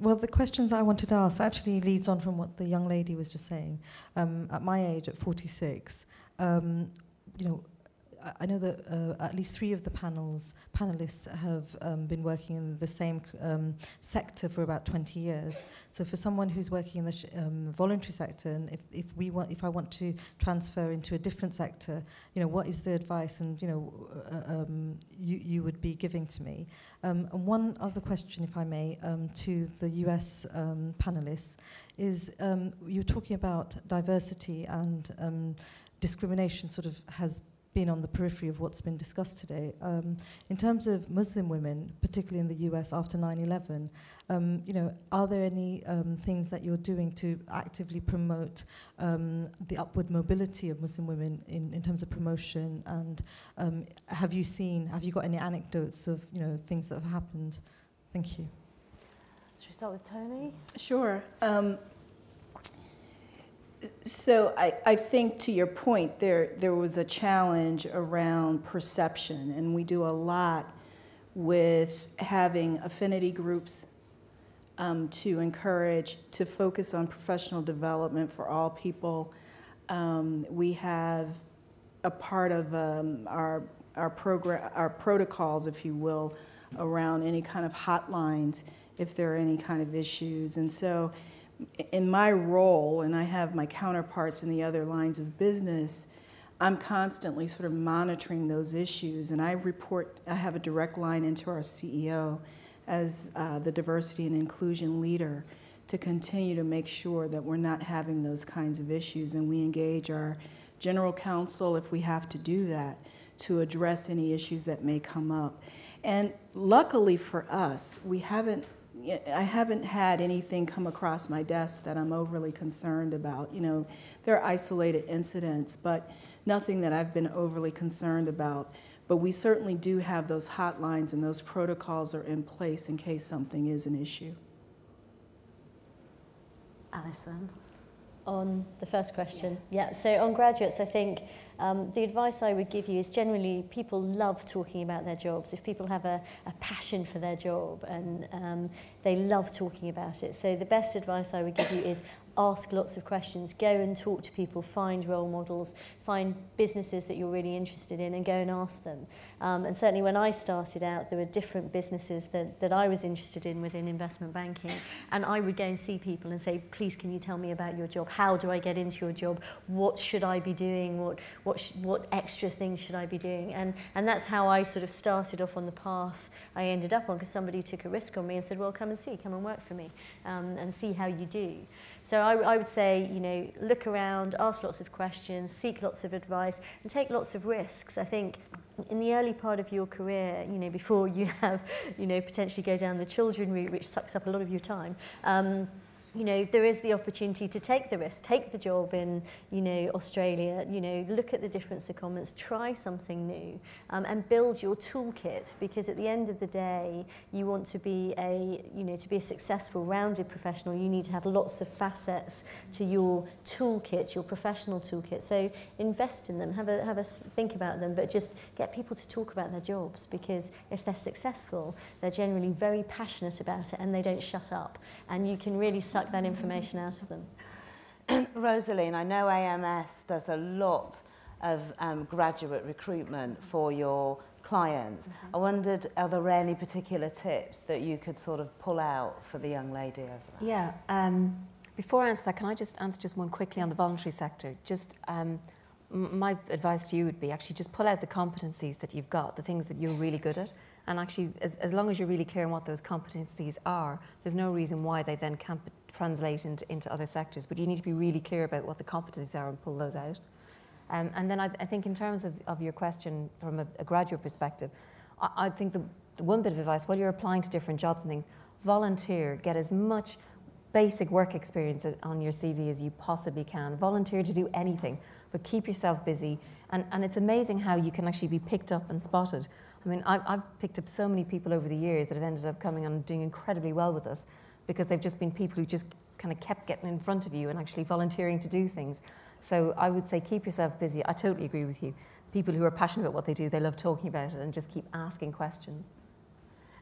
Well, the questions I wanted to ask actually leads on from what the young lady was just saying. At my age, at 46, you know, I know that at least 3 of the panelists have been working in the same sector for about 20 years. So for someone who's working in the voluntary sector, and if I want to transfer into a different sector, you know, what is the advice and you would be giving to me? And one other question, if I may, to the US panelists is you're talking about diversity and discrimination sort of has been on the periphery of what's been discussed today. In terms of Muslim women, particularly in the US after 9/11, you know, are there any things that you're doing to actively promote the upward mobility of Muslim women in terms of promotion? And have you got any anecdotes of, you know, things that have happened? Thank you. Should we start with Tonie? Sure. So I think to your point, there was a challenge around perception, and we do a lot with having affinity groups to encourage, to focus on professional development for all people. We have a part of our program, our protocols, if you will, around any kind of hotlines if there are any kind of issues. And so in my role, and I have my counterparts in the other lines of business, I'm constantly sort of monitoring those issues, and I have a direct line into our CEO as the diversity and inclusion leader to continue to make sure that we're not having those kinds of issues, and we engage our general counsel if we have to do that to address any issues that may come up. And luckily for us, I haven't had anything come across my desk that I'm overly concerned about. You know, there are isolated incidents, but nothing that I've been overly concerned about. But we certainly do have those hotlines, and those protocols are in place in case something is an issue. Alison? On the first question, yeah, so on graduates, I think the advice I would give you is generally people love talking about their jobs. If people have a passion for their job and they love talking about it. So the best advice I would give you is ask lots of questions, go and talk to people, find role models, find businesses that you're really interested in and go and ask them. And certainly when I started out, there were different businesses that I was interested in within investment banking, and I would go and see people and say, please, can you tell me about your job? How do I get into your job? What should I be doing? What extra things should I be doing? And that's how I sort of started off on the path I ended up on, because somebody took a risk on me and said, well, come and work for me and see how you do. So I would say, you know, look around, ask lots of questions, seek lots of advice, and take lots of risks. I think in the early part of your career, you know, before you have, you know, potentially go down the children route, which sucks up a lot of your time, you know, there is the opportunity to take the risk, take the job in, you know, Australia, you know, look at the different secondments, try something new, and build your toolkit, because at the end of the day, you want to be to be a successful, rounded professional, you need to have lots of facets to your toolkit, your professional toolkit. So invest in them, have a think about them, but just get people to talk about their jobs, because if they're successful, they're generally very passionate about it and they don't shut up, and you can really suck that information out of them. Rosaleen, I know AMS does a lot of graduate recruitment for your clients. I wondered, are there any particular tips that you could sort of pull out for the young lady over there? Yeah. Before I answer that, can I just answer just one quickly on the voluntary sector? Just my advice to you would be actually just pull out the competencies that you've got, the things that you're really good at. And actually, as long as you're really clear on what those competencies are, there's no reason why they then can't translate into other sectors. But you need to be really clear about what the competencies are and pull those out. And then I think in terms of your question from a graduate perspective, I think the one bit of advice, while you're applying to different jobs and things, volunteer, get as much basic work experience on your CV as you possibly can. Volunteer to do anything, but keep yourself busy. And it's amazing how you can actually be picked up and spotted. I mean, I've picked up so many people over the years that have ended up coming on and doing incredibly well with us because they've just been people who just kind of kept getting in front of you and actually volunteering to do things. So I would say keep yourself busy. I totally agree with you. People who are passionate about what they do, they love talking about it and just keep asking questions.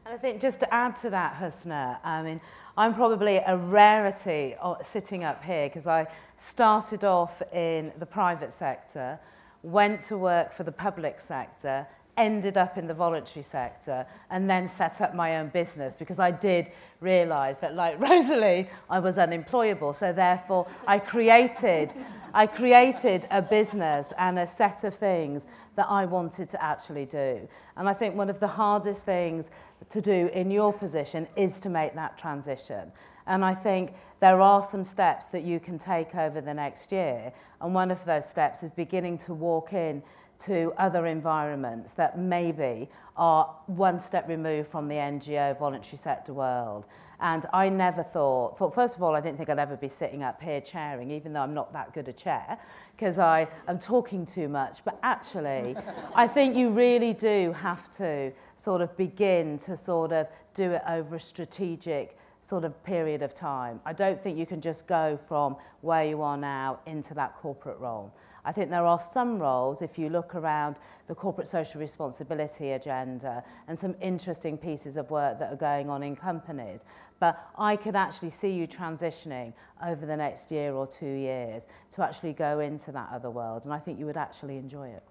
And I think just to add to that, Husna, I mean, I'm probably a rarity sitting up here because I started off in the private sector, went to work for the public sector, ended up in the voluntary sector, and then set up my own business because I did realise that, like Rosaleen, I was unemployable. So therefore, I created a business and a set of things that I wanted to actually do. And I think one of the hardest things to do in your position is to make that transition. And I think there are some steps that you can take over the next year. And one of those steps is beginning to walk in to other environments that maybe are one step removed from the NGO voluntary sector world. And I never thought, well, first of all, I didn't think I'd ever be sitting up here chairing, even though I'm not that good a chair, because I am talking too much. But actually, I think you really do have to sort of begin to sort of do it over a strategic sort of period of time. I don't think you can just go from where you are now into that corporate role. I think there are some roles, if you look around the corporate social responsibility agenda and some interesting pieces of work that are going on in companies, but I could actually see you transitioning over the next year or 2 years to actually go into that other world, and I think you would actually enjoy it.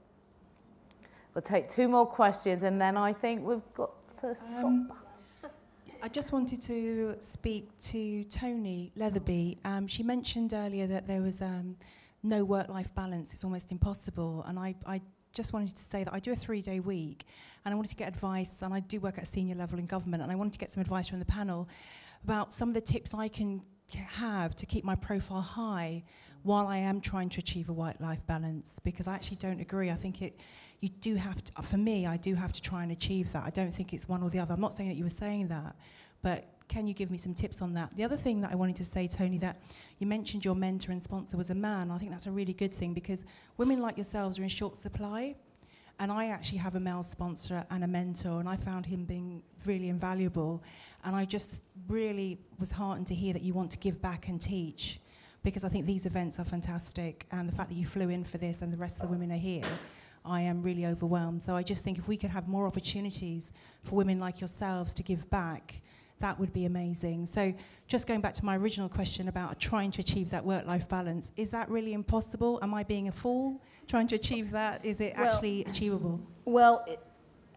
We'll take 2 more questions and then I think we've got to stop. I just wanted to speak to Tonie Leatherberry. She mentioned earlier that there was no work-life balance. It's almost impossible. And I just wanted to say that I do a 3-day week and I wanted to get advice, and I do work at a senior level in government, and I wanted to get some advice from the panel about some of the tips I can have to keep my profile high while I am trying to achieve a work-life balance, because I actually don't agree. I think you do have to, for me, I do have to try and achieve that. I don't think it's one or the other. I'm not saying that you were saying that, but can you give me some tips on that? The other thing that I wanted to say, Tonie, that you mentioned your mentor and sponsor was a man. I think that's a really good thing because women like yourselves are in short supply. And I actually have a male sponsor and a mentor, and I found him being really invaluable. And I just really was heartened to hear that you want to give back and teach, because I think these events are fantastic. And the fact that you flew in for this and the rest of the women are here, I am really overwhelmed. So I just think if we could have more opportunities for women like yourselves to give back, that would be amazing. So just going back to my original question about trying to achieve that work-life balance, is that really impossible? Am I being a fool trying to achieve that? Is it actually achievable? Well,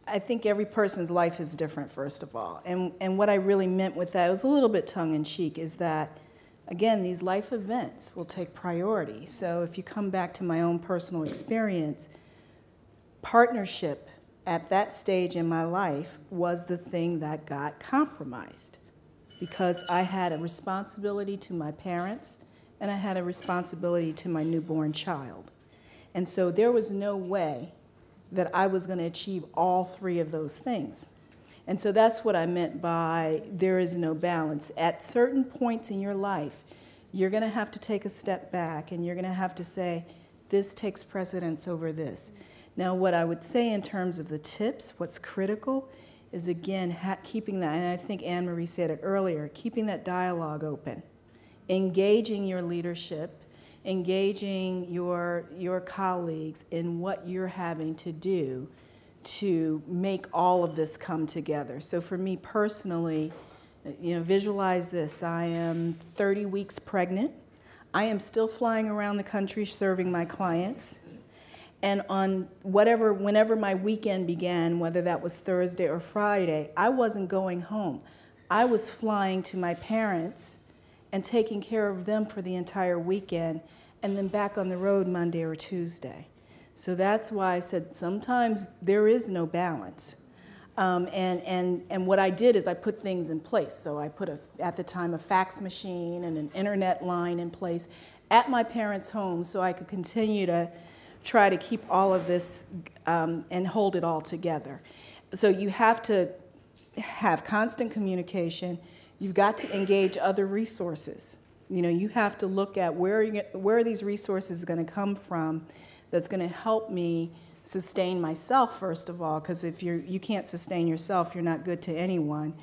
I think every person's life is different, first of all. And what I really meant with that, it was a little bit tongue-in-cheek, is that, again, these life events will take priority. So if you come back to my own personal experience, partnership at that stage in my life was the thing that got compromised, because I had a responsibility to my parents and I had a responsibility to my newborn child. And so there was no way that I was going to achieve all 3 of those things. And so that's what I meant by there is no balance. At certain points in your life, you're going to have to take a step back and you're going to have to say, this takes precedence over this. Now, what I would say in terms of the tips, what's critical is, again, keeping that, and I think Annmarie said it earlier, keeping that dialogue open, engaging your leadership, engaging your colleagues in what you're having to do to make all of this come together. So for me personally, visualize this. I am 30 weeks pregnant. I am still flying around the country serving my clients. And on whenever my weekend began, whether that was Thursday or Friday, I wasn't going home. I was flying to my parents and taking care of them for the entire weekend, and then back on the road Monday or Tuesday. So that's why I said sometimes there is no balance. And what I did is I put things in place. So I put, at the time, a fax machine and an internet line in place at my parents' home so I could continue to try to keep all of this and hold it all together. So you have to have constant communication. you've got to engage other resources. You know, you have to look at where are these resources going to come from that's going to help me sustain myself, first of all, because if you can't sustain yourself, you're not good to anyone.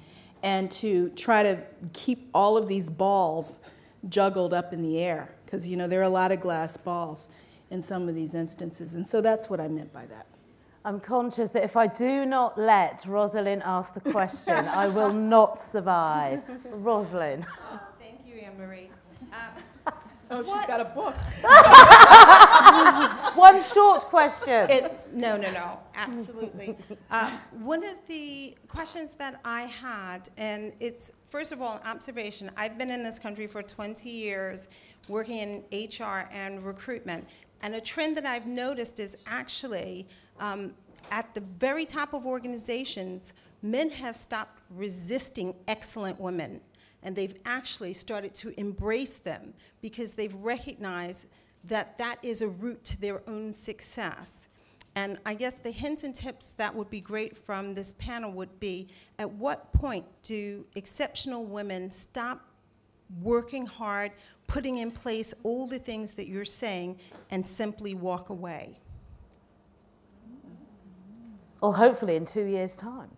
And to try to keep all of these balls juggled up in the air, because, you know, there are a lot of glass balls in some of these instances. And so that's what I meant by that. I'm conscious that if I do not let Rosaleen ask the question, I will not survive. Rosaleen. Oh, thank you, Annmarie. Oh, she's got a book. One short question. No, absolutely. One of the questions that I had, and it's, first of all, an observation. I've been in this country for 20 years working in HR and recruitment, and a trend that I've noticed is actually at the very top of organizations, men have stopped resisting excellent women. And they've actually started to embrace them because they've recognized that that is a route to their own success. And I guess the hints and tips that would be great from this panel would be, at what point do exceptional women stop working hard, putting in place all the things that you're saying, and simply walk away? Well, hopefully in 2 years' time.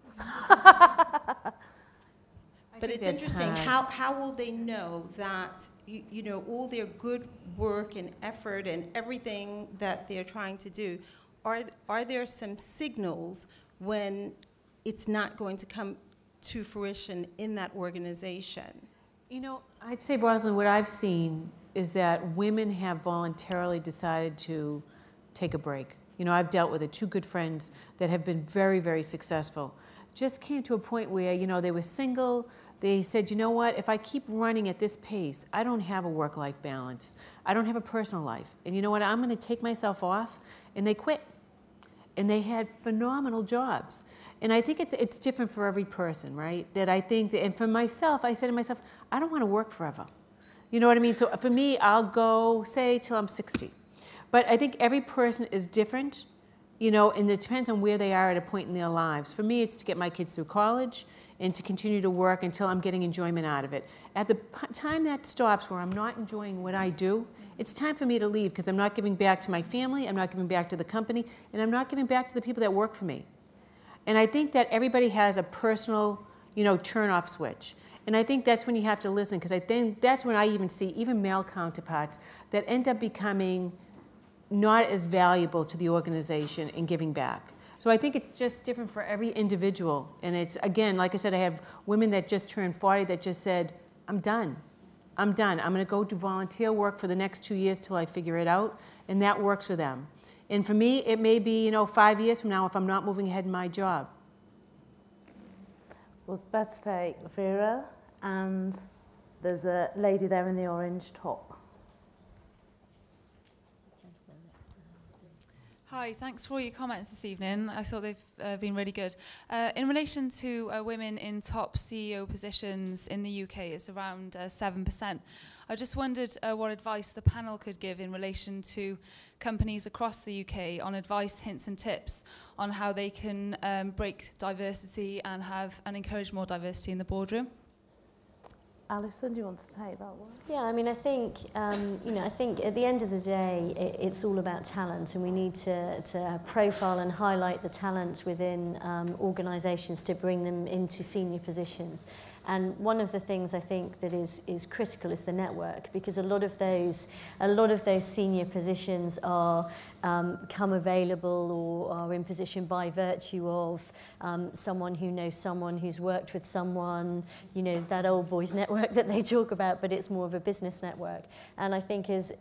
But it's interesting, how will they know that, you know, all their good work and effort and everything that they're trying to do, are there some signals when it's not going to come to fruition in that organization? You know, I'd say, Rosaleen, what I've seen is that women have voluntarily decided to take a break. You know, I've dealt with it. 2 good friends that have been very, very successful. Just came to a point where, you know, they were single. They said, you know what, if I keep running at this pace, I don't have a work-life balance. I don't have a personal life. And you know what, I'm going to take myself off. And they quit. And they had phenomenal jobs. And I think it's different for every person, right? That I think, and for myself, I said to myself, I don't want to work forever. You know what I mean? So for me, I'll go, say, till I'm 60. But I think every person is different, you know, and it depends on where they are at a point in their lives. For me, it's to get my kids through college and to continue to work until I'm getting enjoyment out of it. At the time that stops where I'm not enjoying what I do, it's time for me to leave because I'm not giving back to my family, I'm not giving back to the company, and I'm not giving back to the people that work for me. And I think that everybody has a personal, you know, turn-off switch. And I think that's when you have to listen, because I think that's when I even see even male counterparts that end up becoming not as valuable to the organization in giving back. So I think it's just different for every individual. And it's, again, like I said, I have women that just turned 40 that just said, I'm done. I'm done. I'm going to go do volunteer work for the next 2 years till I figure it out. And that works for them. And for me, it may be, you know, 5 years from now if I'm not moving ahead in my job. Well, let's take Vera, and there's a lady there in the orange top. Hi, thanks for all your comments this evening. I thought they've been really good. In relation to women in top CEO positions in the UK, it's around 7%. I just wondered what advice the panel could give in relation to companies across the UK on advice, hints and tips on how they can break diversity and encourage more diversity in the boardroom. Alison, do you want to take that one? Yeah, I mean, I think, you know, I think at the end of the day, it's all about talent, and we need to profile and highlight the talent within organisations to bring them into senior positions. And one of the things I think that is critical is the network, because a lot of those senior positions are come available or are in position by virtue of someone who knows someone who's worked with someone, you know, that old boys network that they talk about, but it's more of a business network. And I think as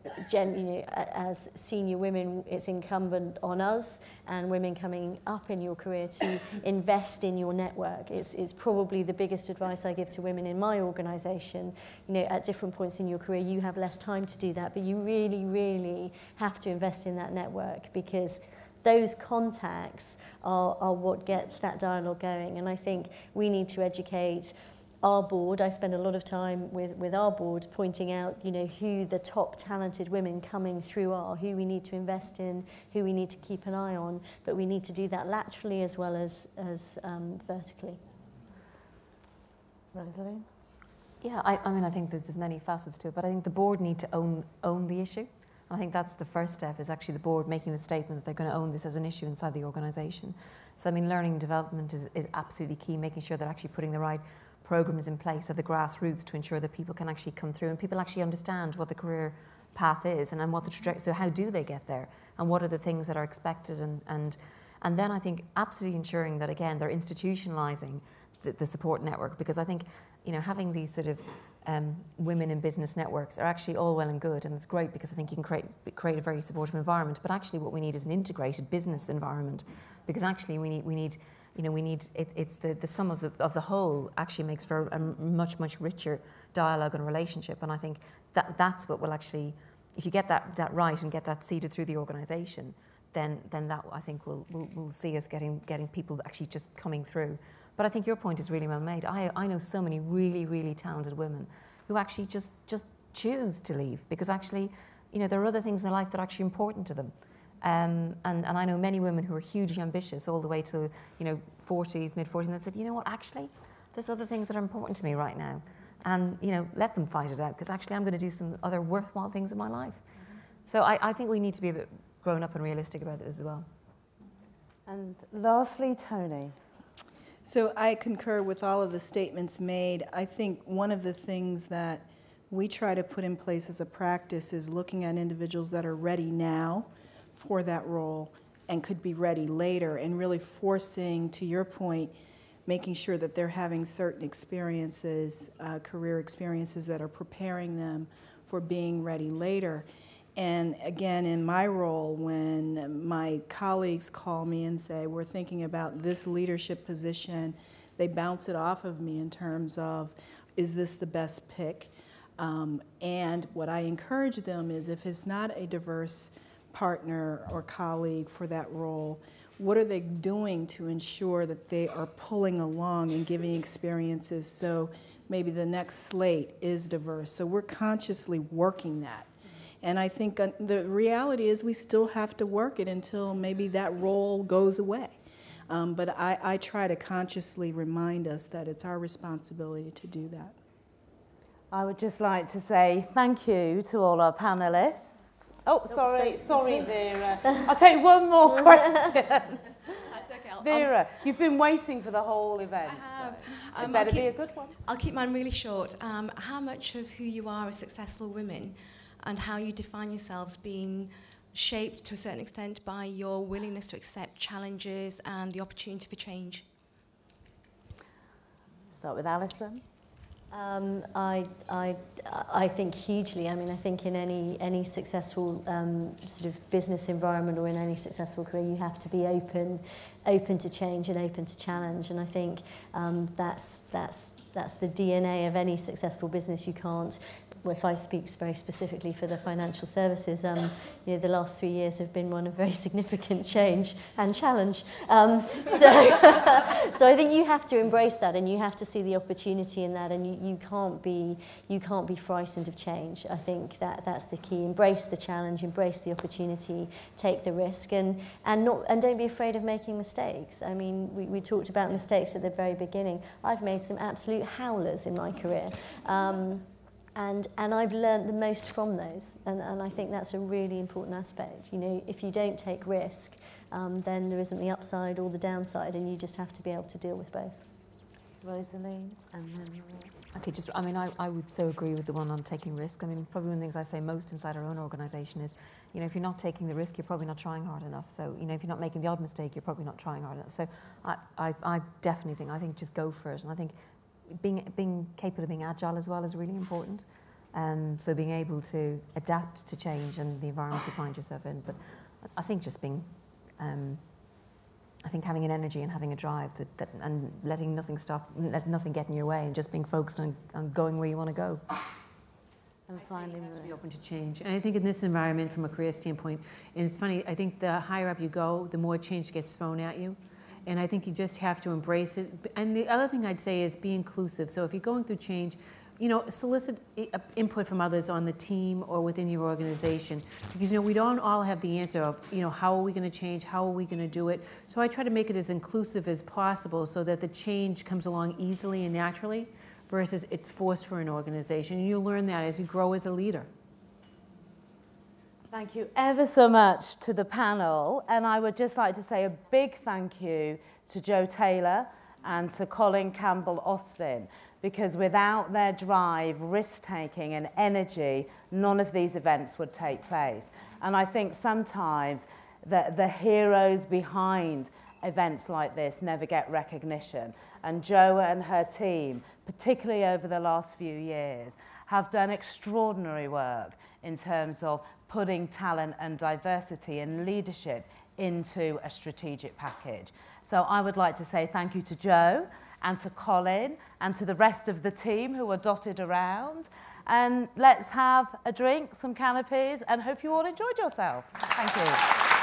senior women, it's incumbent on us and women coming up in your career to invest in your network. It's probably the biggest advice I give to women in my organisation. You know, at different points in your career, you have less time to do that, but you really, really have to invest in that network, because those contacts are what gets that dialogue going. And I think we need to educate our board. I spend a lot of time with our board pointing out, you know, who the top talented women coming through are, who we need to invest in, who we need to keep an eye on, but we need to do that laterally as well as vertically. Rosaleen? Yeah, I mean, I think that there's many facets to it, but I think the board need to own the issue. I think that's the first step, is actually the board making the statement that they're going to own this as an issue inside the organisation. So, I mean, learning and development is absolutely key, making sure they're actually putting the right programs in place at the grassroots to ensure that people can actually come through and people actually understand what the career path is and what the trajectory, so how do they get there and what are the things that are expected, and then I think absolutely ensuring that, again, they're institutionalising the support network, because I think, you know, having these sort of women in business networks are actually all well and good, and it's great because I think you can create a very supportive environment, but actually what we need is an integrated business environment, because actually we need you know, it's the sum of the whole actually makes for a much richer dialogue and relationship, and I think that's what will actually, if you get that right and get that seeded through the organisation, then that I think will see us getting people actually just coming through. But I think your point is really well made. I know so many really talented women who actually just choose to leave because actually, you know, there are other things in life that are actually important to them. And I know many women who are hugely ambitious all the way to, you know, 40s, mid-40s, and that said, you know what, actually, there's other things that are important to me right now. And, you know, let them fight it out, because actually I'm going to do some other worthwhile things in my life. So I think we need to be a bit grown up and realistic about it as well. And lastly, Tonie. So I concur with all of the statements made. I think one of the things that we try to put in place as a practice is looking at individuals that are ready now for that role and could be ready later, and really forcing, to your point, making sure that they're having certain experiences, career experiences that are preparing them for being ready later. And again, in my role, when my colleagues call me and say, we're thinking about this leadership position, they bounce it off of me in terms of, is this the best pick? And what I encourage them is, if it's not a diverse partner or colleague for that role, what are they doing to ensure that they are pulling along and giving experiences so maybe the next slate is diverse? So we're consciously working that. And I think the reality is we still have to work it until maybe that role goes away. But I try to consciously remind us that it's our responsibility to do that. I would just like to say thank you to all our panellists. Oh, sorry, Vera. I'll take one more question. That's okay. Vera, you've been waiting for the whole event. I have. So it better be a good one. I'll keep mine really short. How much of who you are as successful women and how you define yourselves being shaped to a certain extent by your willingness to accept challenges and the opportunity for change? Start with Alison. I think hugely. I mean, I think in any successful sort of business environment or in any successful career, you have to be open to change and open to challenge. And I think that's the DNA of any successful business. You can't. Well, if I speak very specifically for the financial services, you know, the last 3 years have been one of very significant change and challenge. So I think you have to embrace that, and you have to see the opportunity in that, and you can't be frightened of change. I think that's the key. Embrace the challenge, embrace the opportunity, take the risk, and don't be afraid of making mistakes. I mean, we talked about mistakes at the very beginning. I've made some absolute howlers in my career. And I've learned the most from those, and I think that's a really important aspect. You know, if you don't take risk, then there isn't the upside or the downside, and you just have to be able to deal with both. Rosaleen, and then okay, I mean, I would so agree with the one on taking risk. I mean, probably one of the things I say most inside our own organisation is, you know, if you're not taking the risk, you're probably not trying hard enough. So, you know, if you're not making the odd mistake, you're probably not trying hard enough. So I definitely think just go for it, and I think being capable of being agile as well is really important. So being able to adapt to change and the environments you find yourself in. But I think just being, I think having an energy and having a drive and letting nothing get in your way, and just being focused on going where you want to go. And finally, to be open to change. And I think in this environment, from a career standpoint, and it's funny, I think the higher up you go, the more change gets thrown at you. And I think you just have to embrace it. And the other thing I'd say is be inclusive. So if you're going through change, you know, solicit input from others on the team or within your organization. Because, you know, we don't all have the answer of, you know, how are we going to change? How are we going to do it? So I try to make it as inclusive as possible so that the change comes along easily and naturally, versus it's forced for an organization. And you learn that as you grow as a leader. Thank you ever so much to the panel. And I would just like to say a big thank you to Joe Taylor and to Colin Campbell-Austin, because without their drive, risk-taking and energy, none of these events would take place. And I think sometimes the heroes behind events like this never get recognition. And Jo and her team, particularly over the last few years, have done extraordinary work in terms of putting talent and diversity and leadership into a strategic package. So I would like to say thank you to Jo and to Colin and to the rest of the team who are dotted around. And let's have a drink, some canapes, and hope you all enjoyed yourself. Thank you.